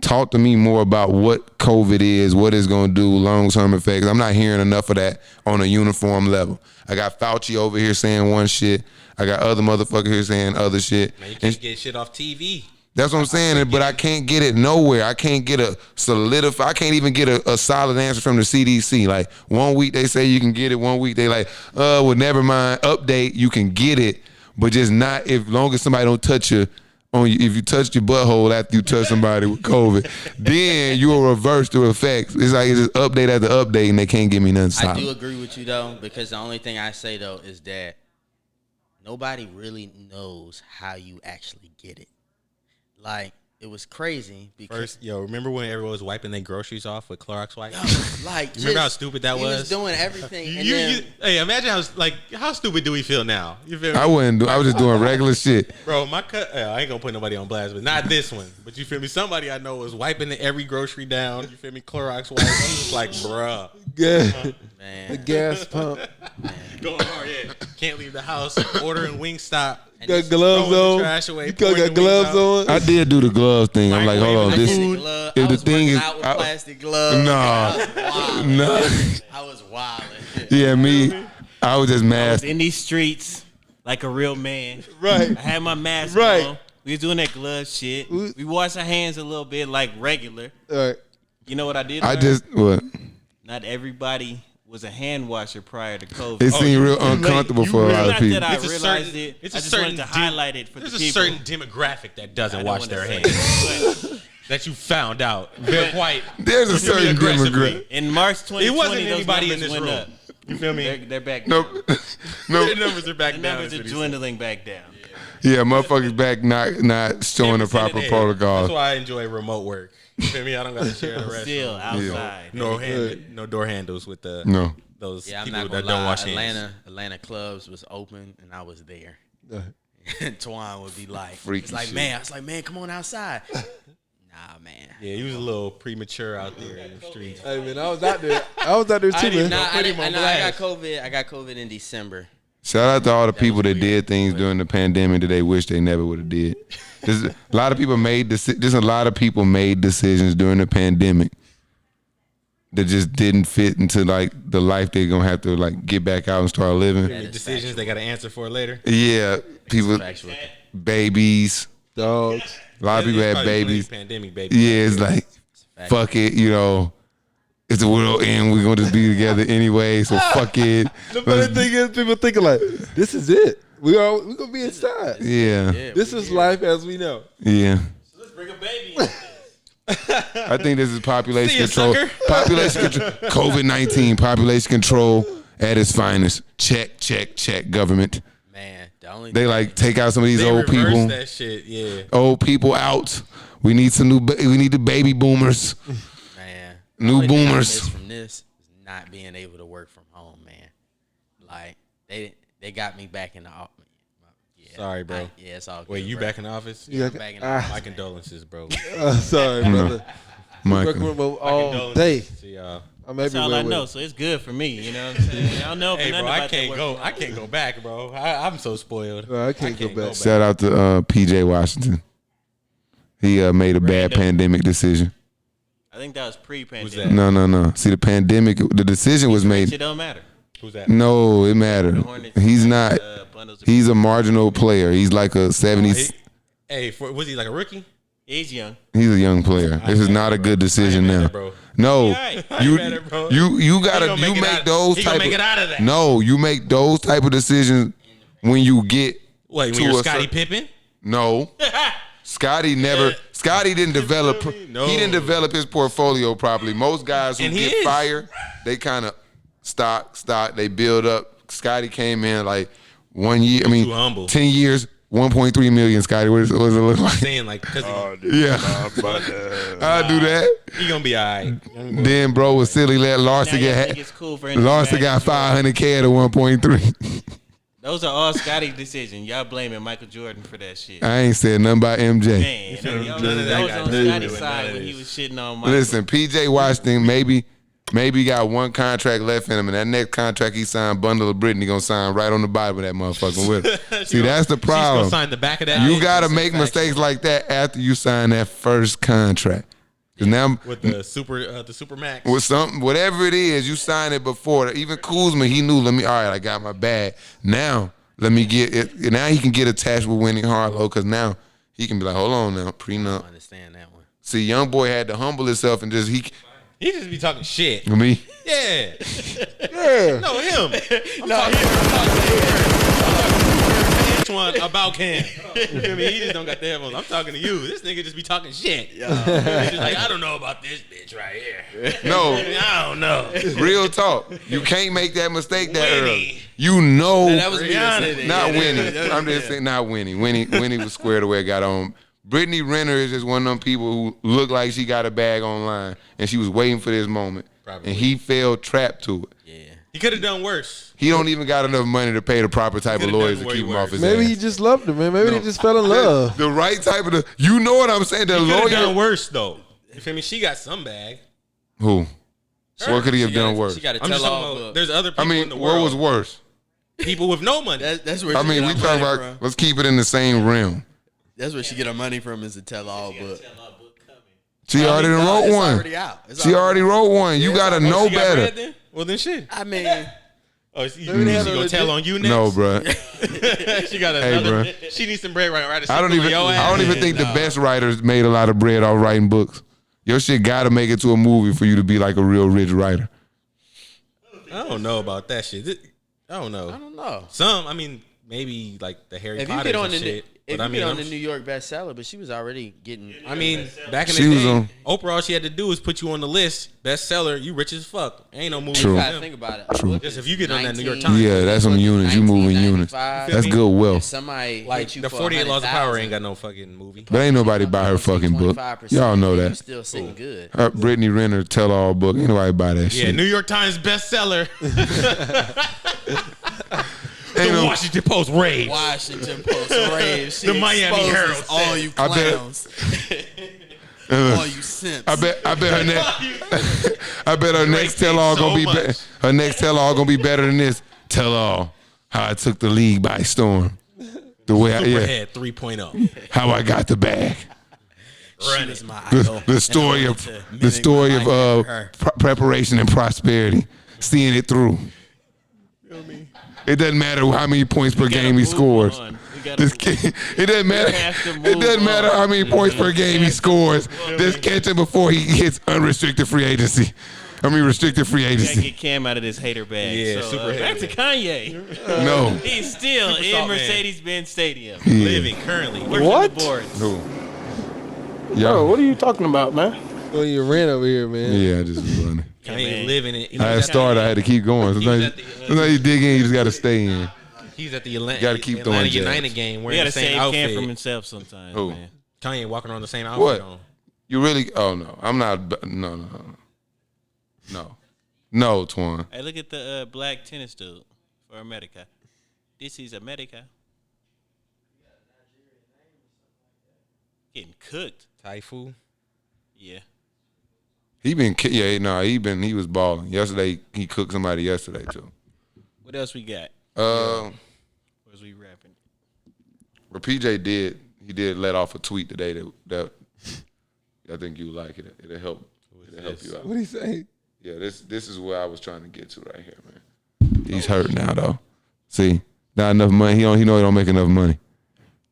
talk to me more about what COVID is, what it's gonna do, long-term effects. I'm not hearing enough of that on a uniform level. I got Fauci over here saying one shit. I got other motherfuckers here saying other shit. Man, you can't get shit off TV. That's what I'm saying, but I can't get it nowhere. I can't get a solidify. I can't even get a solid answer from the CDC. Like, 1 week they say you can get it, 1 week they like, well, never mind. Update, you can get it, but just not if long as somebody don't touch you. If you touched your butthole after you touch somebody with COVID, then you will reverse the effects. It's like it's just update after update, and they can't give me nothing solid. I do agree with you though, because the only thing I say though is that nobody really knows how you actually get it. Like, it was crazy because Remember when everyone was wiping their groceries off with Clorox wipes? Like, remember how stupid that was? He was doing everything. And hey, imagine how stupid do we feel now? You feel me? I was just doing regular shit. Bro, I ain't gonna put nobody on blast, but not this one. But you feel me? Somebody I know was wiping every grocery down. You feel me? Clorox wipes. I'm just like, bruh. Yeah. Man. The gas pump. Going hard, yeah. Can't leave the house. Ordering Wingstop. Got gloves on. Trash away. You got gloves on. I did do the gloves thing. I'm like, hold on, this. If the thing is, out with plastic gloves. No. I was wilding. Yeah, me. I was just I was masked. in these streets like a real man. Right. I had my mask Right. on. We was doing that glove shit. We washed our hands a little bit like regular. All right. You know what I did? I learn? just what? Not everybody was a hand washer prior to COVID. It seemed real uncomfortable for a lot of Not people. that I It's a realized certain- it. it's I a just certain wanted to dem- highlight it for the There's people. a certain demographic that I doesn't don't wash wanna their say hands. it, That you found out. They're quite. There's a certain aggressively. demographic. but in March 2020, It wasn't those anybody in numbers this went room. up. You feel me? They're back. No, down. no. The numbers are back The down. numbers is are what he said. dwindling back down. Yeah, motherfuckers back not showing the 10% proper ahead. protocol. That's why I enjoy remote work. You feel me? I don't got to share the rest. Still outside. No door handles with the No. those Yeah, I'm people not that gonna don't lie. wash hands. Atlanta clubs was open and I was there. All right. And Twan would be like, Freaky it's like, shit. man, I was like, man, come on outside. Nah, man. Yeah, he was a little premature out there in the streets. Hey, man, I was out there. I was out there too, man. Nah, put him on I got blast. COVID. I got COVID in December. Shout out to all the people that weird. did things during the pandemic that they wish they never would have did. There's a lot of people made decisions during the pandemic that just didn't fit into like the life they're gonna have to like get back out and start living. That is Decisions they got to answer for later. Yeah, people, Factual. babies. Dogs. A lot of people It's had probably babies. Pandemic baby. Yeah, it's like Factual. fuck it, you know. It's the world end. We're gonna just be together anyway, so fuck it. The funny thing is, people thinking like, this is it. We gonna be inside. Yeah, This is life as we know. yeah. So let's bring a baby. I think this is population See ya, control. sucker. Population control. COVID-19 population control at its finest. Check, check, check. Government. Man, the only They like take out some of these They old reversed people. that shit. Yeah. Old people out. We need some new. We need the baby boomers. man, New only thing I boomers. miss from this is not being able to work from home, man. Like they got me back in the office. Yeah, Sorry, bro. Yeah, it's all good. Wait, you bro. back in the office? Yeah. I'm back in the Ah. office. My condolences, bro. Sorry, brother. Michael. Working remote My all condolences day. to y'all. I'm That's everywhere all I with know. it. So it's good for me. You know what I'm saying? I don't know. Hey, nothing bro, I about that can't work go. from I home. can't go back, bro. I'm so spoiled. Bro, I can't go back. Shout out to PJ Washington. He made a bad Random. pandemic decision. I think that was pre-pandemic. Who's that? No. See, the pandemic. The decision was made. It don't matter. Who's that? No, it mattered. The Hornets, He's not. bundles of He's a marginal player. He's like a 70s. Hey, was he like a rookie? He's young. He's a young player. This is not a good decision now. Bro. No, you bro. you gotta make those type make it out of that. No, you make those type of decisions when you get Wait, when you're Scottie Pippen? No. Scotty didn't develop. No. He didn't develop his portfolio properly. Most guys who And get fired, they kind of stock. They build up. Scotty came in like 1 year. I mean, too humble. 10 years, 1.3 million. Scotty, what does it look like? Saying like, cause I'll do that. He gonna be all right. Then, bro, was silly. Let Larson get. It's cool for him to Larson be got back. 500K at 1.3. Those are all Scotty decisions. Y'all blaming Michael Jordan for that shit. I ain't said nothing about MJ. Man, that was on Scotty's side when he was shitting on Michael. Listen, PJ Washington maybe got one contract left in him, and that next contract he signed, bundle of Brittany gonna sign right on the bottom of that motherfucker with him. See, that's the problem. She's gonna sign the back of that. You gotta make mistakes like that after you sign that first contract. Cause now with the super max, with something, whatever it is, you sign it before. Even Kuzma, he knew. All right, I got my bag. Now let me get it. Now he can get attached with winning Harlow, cause now he can be like, hold on now, prenup. I don't understand that one. See, young boy had to humble himself and just he just be talking shit. Me? Yeah. Yeah. No, him. I'm talking one about Cam. You feel me? He just don't got the headphones. I'm talking to you. This nigga just be talking shit. He's just like, I don't know about this bitch right here. No. I don't know. Real talk. You can't make that mistake that early. You know. That was me. Not winning. I'm just saying not winning. Winnie was squared away, got on. Brittany Renner is just one of them people who look like she got a bag online and she was waiting for this moment. Probably. And he fell trapped to it. Yeah. He could have done worse. He don't even got enough money to pay the proper type of lawyers to way keep him worse. off his Maybe ass. he just loved her, man. Maybe they just fell in love. The right type of you know what I'm saying? The He could have done lawyer. worse though. You feel me? She got some bag. Who? What could he have done worse? She got to I'm tell just talking all. about. There's other people I in the mean, world. what was worse? People with no money. That's where I she mean, get we her talking money about. from. Let's keep it in the same realm. That's where she get her money from is the tell-all book. She already wrote It's one. already out. It's She already wrote one. You gotta know She got better. bread then? Well then shit. I mean, Oh, she gonna tell on you next? No, bro. She got Hey, another. bruh. She needs some bread right. I don't even think the best writers made a lot of bread off writing books. Your shit gotta make it to a movie for you to be like a real rich writer. I don't know about that shit. I don't know. I don't know. Some, I mean, maybe like the Harry If you Potter get on and the shit. if But I you mean, get on the New York bestseller, but she was already getting. I mean, back in She the was day, on- Oprah, all she had to do was put you on the list, bestseller. You rich as fuck. Ain't no movie. True. You for gotta them. think about it. True. Look Just at if you get on that New York 19 Times. Yeah, that's some units. You moving units. 1995. That's good If wealth. somebody Like hit you the for 48 Laws of Power 100,000, ain't got no fucking movie. But ain't nobody buy her fucking book. 25%, Y'all know You that. still sitting good. Her Brittany Renner tell all book. Ain't nobody buy that Yeah, shit. New York Times bestseller. Ain't The no- Washington Post rave. Washington Post raves. She The Miami exposes Herald all said. you I bet- clowns, all you simps. I bet her next. I bet her next tell all so gonna be much. her next tell all gonna be better than this. Tell all how I took the league by storm. The way Superhead 3.0. how I got the bag. She was my idol. The story And I of wanted to the mimic story my of life after her. preparation and prosperity, seeing it through. It doesn't matter how many points per game he scores. This kid, it doesn't matter. have to It move doesn't matter on. how many points per game he scores. Just catch him before he hits unrestricted free agency. Restricted free Gotta agency. get Cam out of this hater bag. Yeah, so, super back to hater. Kanye. No. He's still Super in salt man. Mercedes-Benz Stadium. Living currently. Working What? the boards. Who? Bro, Y'all. what are you talking about, man? Oh, you ran over here, man. Yeah, I just was running. Kanye man. living it. I had started. I had to keep going. Sometimes you dig in, you just got to stay in. He's at the Atlanta, Gotta keep throwing Atlanta jabs. United game We wearing gotta the same save outfit. Cam from himself sometimes, Who? man. Kanye walking on the same outfit What? on. You really? Oh no, I'm not. No, Twan. Hey, look at the black tennis dude for America. This is America. Getting cooked. Taifu. Yeah. He was balling. Yesterday, he cooked somebody yesterday too. What else we got? Uh, Where's we rapping? But PJ did let off a tweet today that I think you like it. It'll help. It'll help you out. What he say? Yeah, this is where I was trying to get to right here, man. He's hurt now though. See, not enough money. He know he don't make enough money.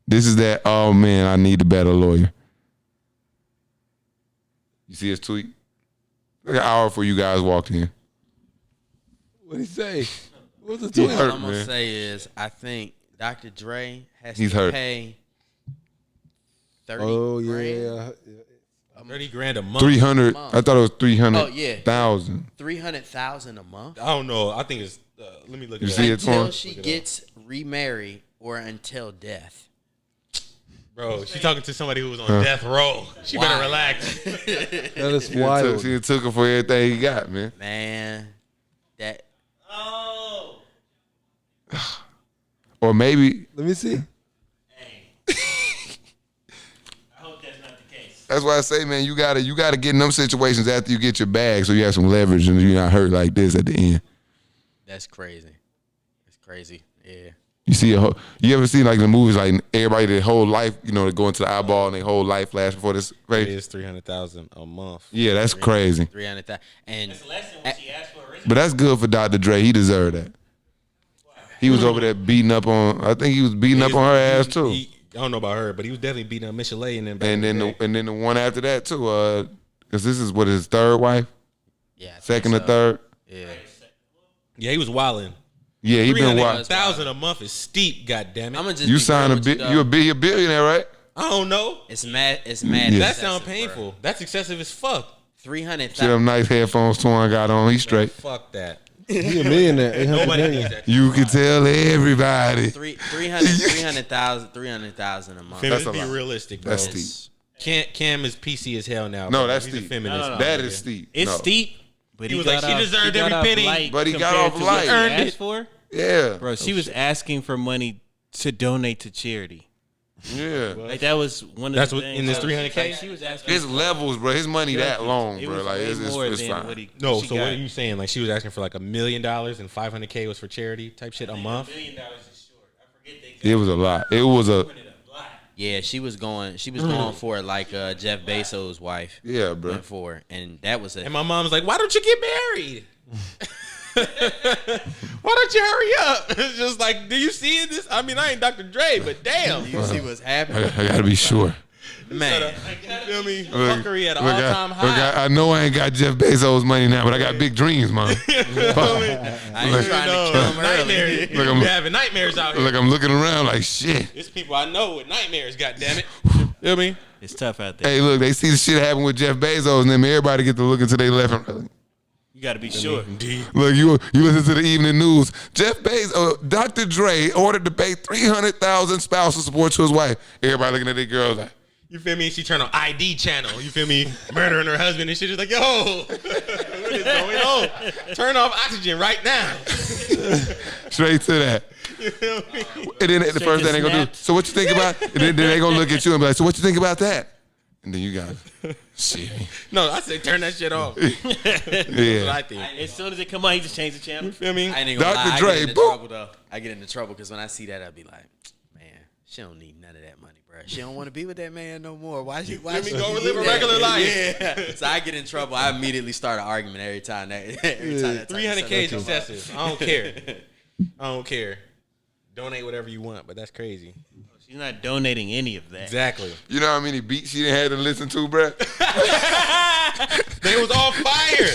This is that, oh man, I need a better lawyer. You see his tweet? Like an hour before you guys walked in. What'd he say? What was the He tweet? hurt, All I'm gonna man. say is I think Dr. Dre has He's to hurt. pay 30 Oh grand. yeah. 30 grand a month. 300. I thought it was 300. Oh, yeah. 1,000. 300,000 a month I don't know. I think it's. Let me look You at see it. it, until Twan? she gets remarried or until death. Bro, she talking to somebody who was on death row. She better Why? relax. That is She wild. took her for everything he got, man. Man, that Oh. Or maybe Let me see. I hope that's not the case. that's why I say, man, you gotta get in them situations after you get your bag, so you have some leverage and you're not hurt like this at the end. that's crazy. It's crazy. Yeah. You see you ever see like the movies like everybody their whole life, they go into the eyeball and their whole life flash before this It face? is 300,000 a month. Yeah, that's crazy. 300,000. And It's less than what she asked for originally. But that's good for Dr. Dre. He deserved that. He was over there beating up on. I think he was beating up on her ass too. I don't know about her, but he was definitely beating up Michelet and then back And in then the day. the one after that too. Because this is what his third wife, yeah, I think second or so. third. Yeah. Yeah, he was wilding. Yeah, he been wild. 300,000 a month is steep. Goddamn it! I'm gonna just You be signed real with you, you a billionaire, right? I don't know. It's mad. It's mad. Yeah. That excessive, sounds bro. painful. That's excessive as fuck. See 300,000. them nice headphones Twan got on. He's straight. Fuck that. He a millionaire. 800 Nobody million. needs that. You can tell everybody. 300,000 a month. Fam, That's let's a be lot. realistic, bro. That's It's- steep. Cam is PC as hell now. No, bro. that's He's a steep. feminist. No. That is steep. It's No. steep, but He he was got like, she off- deserved he got every off penny. light But he got compared off to what light. she Earned asked it. for. Yeah. Bro, she was asking for money to donate to charity. Yeah. Like that was one of That's the what- things. in this Like, 300K? she was asking. His levels, bro. His money that long, It bro. was Like way it's more it's than fine. what he. No, she so got. what are you saying? Like she was asking for like $1 million and 500K was for charity type shit a month. $1 million is short. I forget the exact. It was a lot. It was a Yeah, she was going for it like Jeff Bezos' wife yeah, bro. went for, and that was a And my mom's like, "Why don't you get married? Why don't you hurry up?" It's just like, do you see this? I mean, I ain't Dr. Dre, but damn, You see what's happening, I gotta be sure. man. you feel me? Look, Fuckery at an look, all-time high. I know I ain't got Jeff Bezos' money now, but I got big dreams, man. I ain't Look, trying to kill him early. Nightmares. Look, I'm- We're having nightmares out here. Look, I'm looking around like shit. It's people I know with nightmares. God damn it. Feel me? It's tough out there. Hey, look, they see the shit happen with Jeff Bezos, and then everybody get to look into their left and right. You got to be sure. Look, you listen to the evening news. Jeff Bezos, Dr. Dre ordered to pay $300,000 spousal support to his wife. Everybody looking at their girls like, You feel me? She turned on ID channel. You feel me? Murdering her husband and shit. Just like, yo, what is going on? Turn off oxygen right now. straight to that. You feel me? And then the first thing they gonna do, snaps. so what you think about? And then they gonna look at you and be like, so what you think about that? And then you got, shit. No, I said turn that shit off. That's what I Yeah. think. As soon as it come on, he just changed the channel. You feel me? I ain't gonna Dr. lie, Dre, I get into boop. trouble though. I get into trouble because when I see that, I'll be like, man, she don't need none of that money, bro. She don't want to be with that man no more. Why she? Let me she go need live a that? regular life. Yeah. So I get in trouble. I immediately start an argument every time that. 300K is excessive. I don't care. I don't care. Donate whatever you want, but that's crazy. She's not donating any of that. Exactly. You know how many beats she didn't have to listen to, bruh? They was on fire.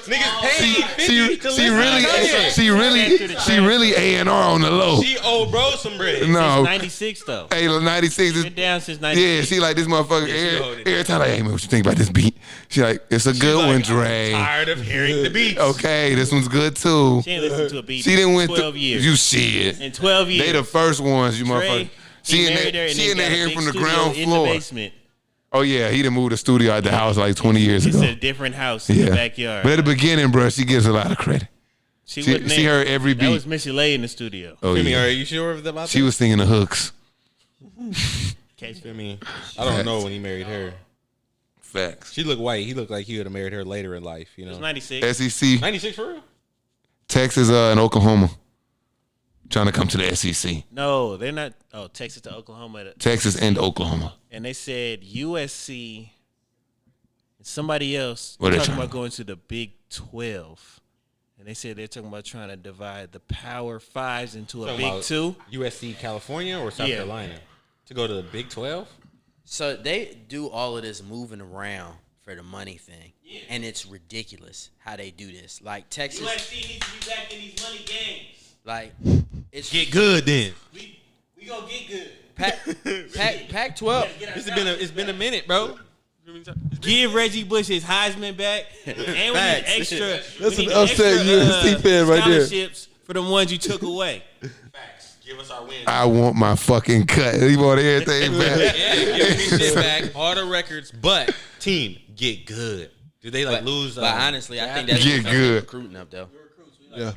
Niggas paid 50 to listen to Kanye. She really A&R on the low. She owed bro some bread. No. 96 though. Hey, 96 is, Been down since 96. yeah, she like this motherfucker. she hold it Every time like, hey man, what you think about this beat? She like, it's a good Like, one, I'm Dre. tired of hearing the beats. Okay, this one's good too. She ain't listened to a beat. She didn't in win 12 years. You see it. In 12 years. They the first ones, you Dre, motherfucker. She in married her there, and she then in there got a hearing big from the studio ground in floor. the basement. Oh yeah, he done moved the studio out the house like 20 years It's ago. a different house in the backyard. But at the beginning, bro, she gives a lot of credit. she She, wasn't she there. heard every That was beat. Missy Lay in the studio. Oh Feel me? yeah. Are you sure about that? She was singing the hooks. Feel me? I don't know when he married her. Facts. She looked white. He looked like he would have married her later in life. You It was know, 96. SEC, 96 for real. Texas, and Oklahoma. Trying to come to the SEC. No, they're not. Oh, Texas to Oklahoma. Texas and Oklahoma. And they said USC and somebody else What they talking trying about going to the Big 12. And they said they're talking about trying to divide the Power Fives into a Talking Big about 2. USC, California, or South Yeah. Carolina. To go to the Big 12? So they do all of this moving around for the money thing, and it's ridiculous how they do this. Like Texas, USC needs to be back in these money games. like it's Get good then. We gonna get good. Pac-12. It's been a minute, bro. Give Reggie Bush his Heisman back, and we need Facts. extra. That's we an need upset extra, USC fan right there. scholarships for the ones you took away. Facts. Give us our win. I want my fucking cut. He want everything back. Yeah, give me shit back. All the records, but team, get good. Do they lose? But honestly, I think that's Get what good. recruiting up though. Yeah.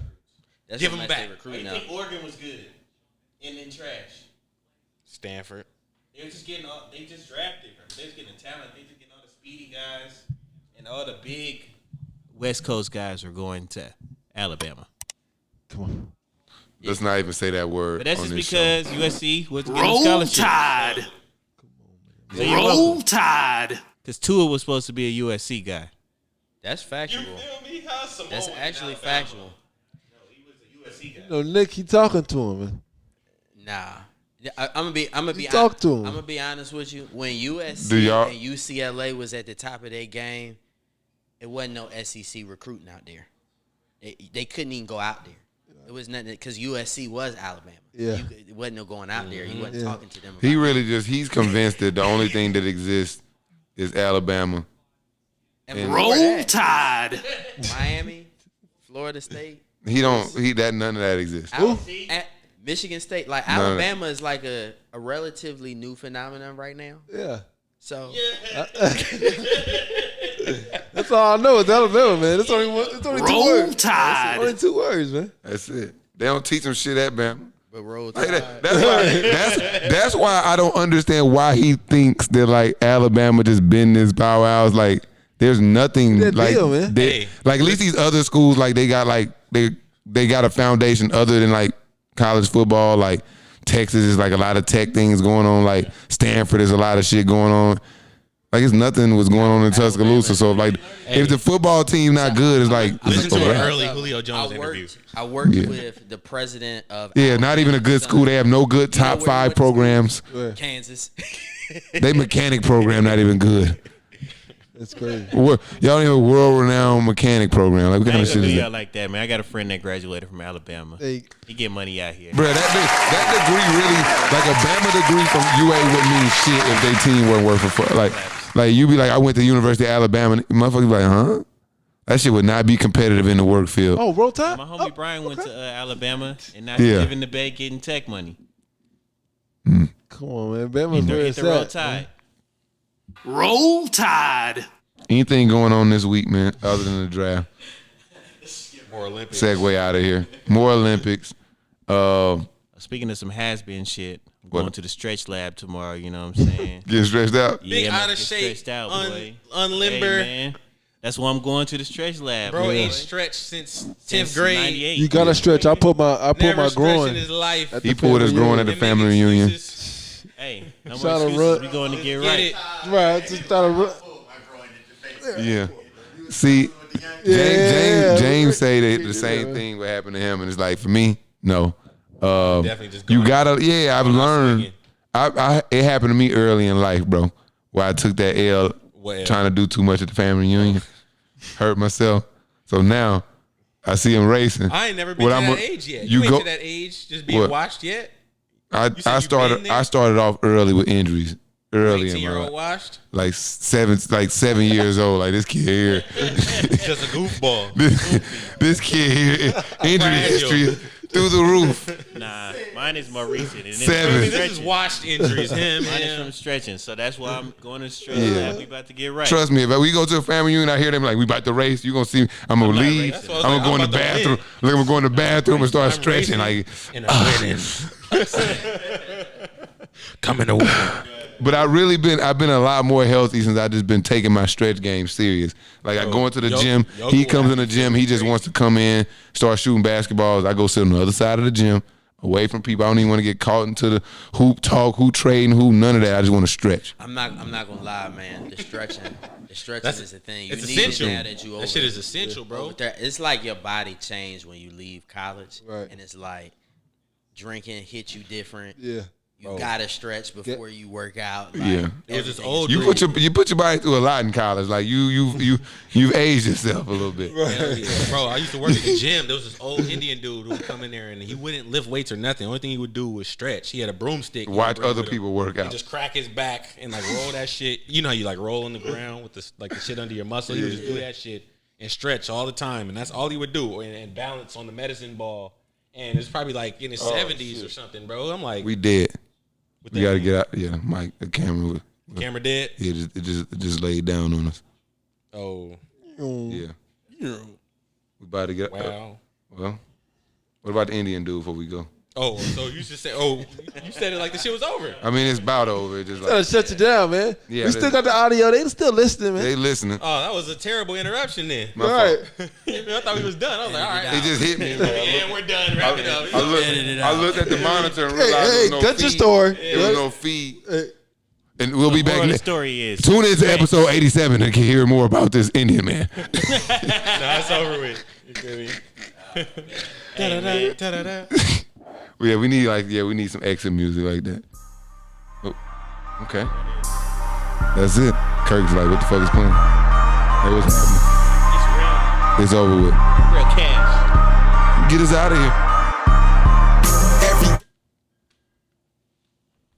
That's Give what them makes they back. recruiting I up. think Oregon was good, and then trash. Stanford. They were just getting all. They just drafted. They was getting the talent. They just getting all the speedy guys, and all the big West Coast guys are going to Alabama. Come on. Let's not even say that word. But that's on just this because USC was getting scholarships. Tide. So you're Roll welcome. Tide. Because Tua was supposed to be a USC guy. That's factual. That's actually factual. He was a USC guy. You know, Nick, he talking to him, man. Nah. I'm gonna be Talk to him. I'm gonna be honest with you. When Do USC y'all- and UCLA was at the top of their game, it wasn't no SEC recruiting out there. They couldn't even go out there. It was nothing because USC was Alabama. Yeah. It wasn't no going out there. He wasn't talking to them. He about really he's convinced that the only thing that exists is Alabama. and and- before Roll that, Tide. Miami, Florida State, None of that exists. at Michigan State. Like No, no. Alabama is like a relatively new phenomenon right now. Yeah. So That's all I know is Alabama, man. It's only two Roll words. Tide. Only 2 words, man. That's it. They don't teach him shit at Bama. but roll Like Tide. that's why I don't understand why he thinks that like Alabama just been this powerhouse. Like there's nothing That like deal, man. Hey. like at least these other schools like they got they got a foundation other than like college football. Like Texas is like a lot of tech things going on. Like Stanford is a lot of shit going on. Like it's nothing was going on in Tuscaloosa. So like if the football team not good, it's like Listen to it's a an wrap. early Julio Jones interview. I worked with the president of Yeah, not even a good school. They have no good top where he 5 went to school? programs. Kansas. They mechanic program not even good. That's crazy. Y'all don't even have a world-renowned mechanic program. Like what I kind ain't of gonna shit do is y'all that? like that, man. I got a friend that graduated from Alabama. Hey, He get money out here. Bro, that degree really, like a Bama degree from UA would mean shit if they team wasn't worth for like you be like, I went to the University of Alabama. Motherfuckers be like, huh? That shit would not be competitive in the work field. oh, roll tide? My homie Oh, Brian went okay. to Alabama, and now Yeah. he's living the Bay getting tech money. Come on, man. Bama's where Hit it's the roll at. tide. Roll Tide. Anything going on this week, man, other than the draft? More Olympics. Segue out of here. More Olympics. Speaking of some has-been shit, I'm What? going to the stretch lab tomorrow. You know what I'm saying? Getting stretched out. Big man, out of get shape, stretched out, boy. unlimber. Hey, man. That's why I'm going to the stretch lab. Bro boy. ain't stretched since 10th Since grade. 98. You gotta stretch. I pulled my Never stretched groin. in his life. at the He pulled his family groin at reunion. the Didn't family make reunion. excuses. Hey, no Shout more out excuses. Rudd. We going to get Get right. it. Right. I just thought of Yeah. See, Yeah. James say that the same thing would happen to him, and it's like for me, no. Definitely just You going- gotta, yeah. I've going out learned. swinging. It happened to me early in life, bro, where I took that L What L? trying to do too much at the family reunion, hurt myself. So now I see him racing. I ain't never been What to I'm that a- age yet. you You ain't go- to that age just being What? watched yet? I said you been started. there? I started off early with injuries. Early in my 18-year-old life, washed? like 7 years old. Like this kid here. Just a goofball. This kid here, injury Fragile. history through the roof. Nah, mine is more recent. And it's Seven. from This is stretching. washed injuries. Him, Mine is him. from stretching, so that's why I'm going to stretch Yeah. lab. We about to get right. Trust me, if we go to a family reunion, I hear them like, we about to race. You gonna see me. I'm gonna not leave. racing. That's what I I'm was gonna go in like, the I'm about to bathroom. win. Look, I'm going to the bathroom and start I'm stretching. racing Like, in a winning. Coming to win. but I've been a lot more healthy since I just been taking my stretch game serious. Like I go into the gym. He comes in the gym. He just wants to come in, start shooting basketballs. I go sit on the other side of the gym, away from people. I don't even want to get caught into the hoop talk, who trading, who none of that. I just want to stretch. I'm not gonna lie, man. The stretching is a thing. You It's need essential. it now that you over. That shit is essential, bro. over there. It's like your body changed when you leave college, Right. and it's like drinking hit you different. Yeah. You gotta stretch before you work out. Like, Yeah. It was this old You dude. put your body through a lot in college. Like you've aged yourself a little bit. Hell yeah. Bro, I used to work at the gym. There was this old Indian dude who would come in there and he wouldn't lift weights or nothing. The only thing he would do was stretch. He had a broomstick. Watch other people work And out. just crack his back and like roll that shit. You know how you like roll on the ground with the shit under your muscle. He would just do that shit and stretch all the time, and that's all he would do, and balance on the medicine ball. And it's probably like in his 70s or something, bro. I'm like, We dead. We gotta get out. Yeah, Mike, the camera. camera dead. Yeah, it just laid down on us. Oh, Yeah. We about to get. wow. Well, what about the Indian dude before we go? Oh, so you just said, you said it like the shit was over. I mean, it's about over. It's just Gotta like shut you down, man. Yeah, we still got the audio. They still listening, man. they listening. Oh, that was a terrible interruption then. My Right. fault. I thought we was done. I was like, all right. It just hit me. And we're done. Wrap it up. I looked at the monitor and realized there was no cut feed. your story. There was no feed. And we'll be Moral back. of the next. story is Tune in to episode 87 and can hear more about this Indian man. No, it's over with. You feel me? Da-da-da. Yeah, we need some exit music like that. Oh, okay. That's it. Kirk's like, what the fuck is playing? Hey, what's happening? It's real. It's over with. Real cash. Get us out of here.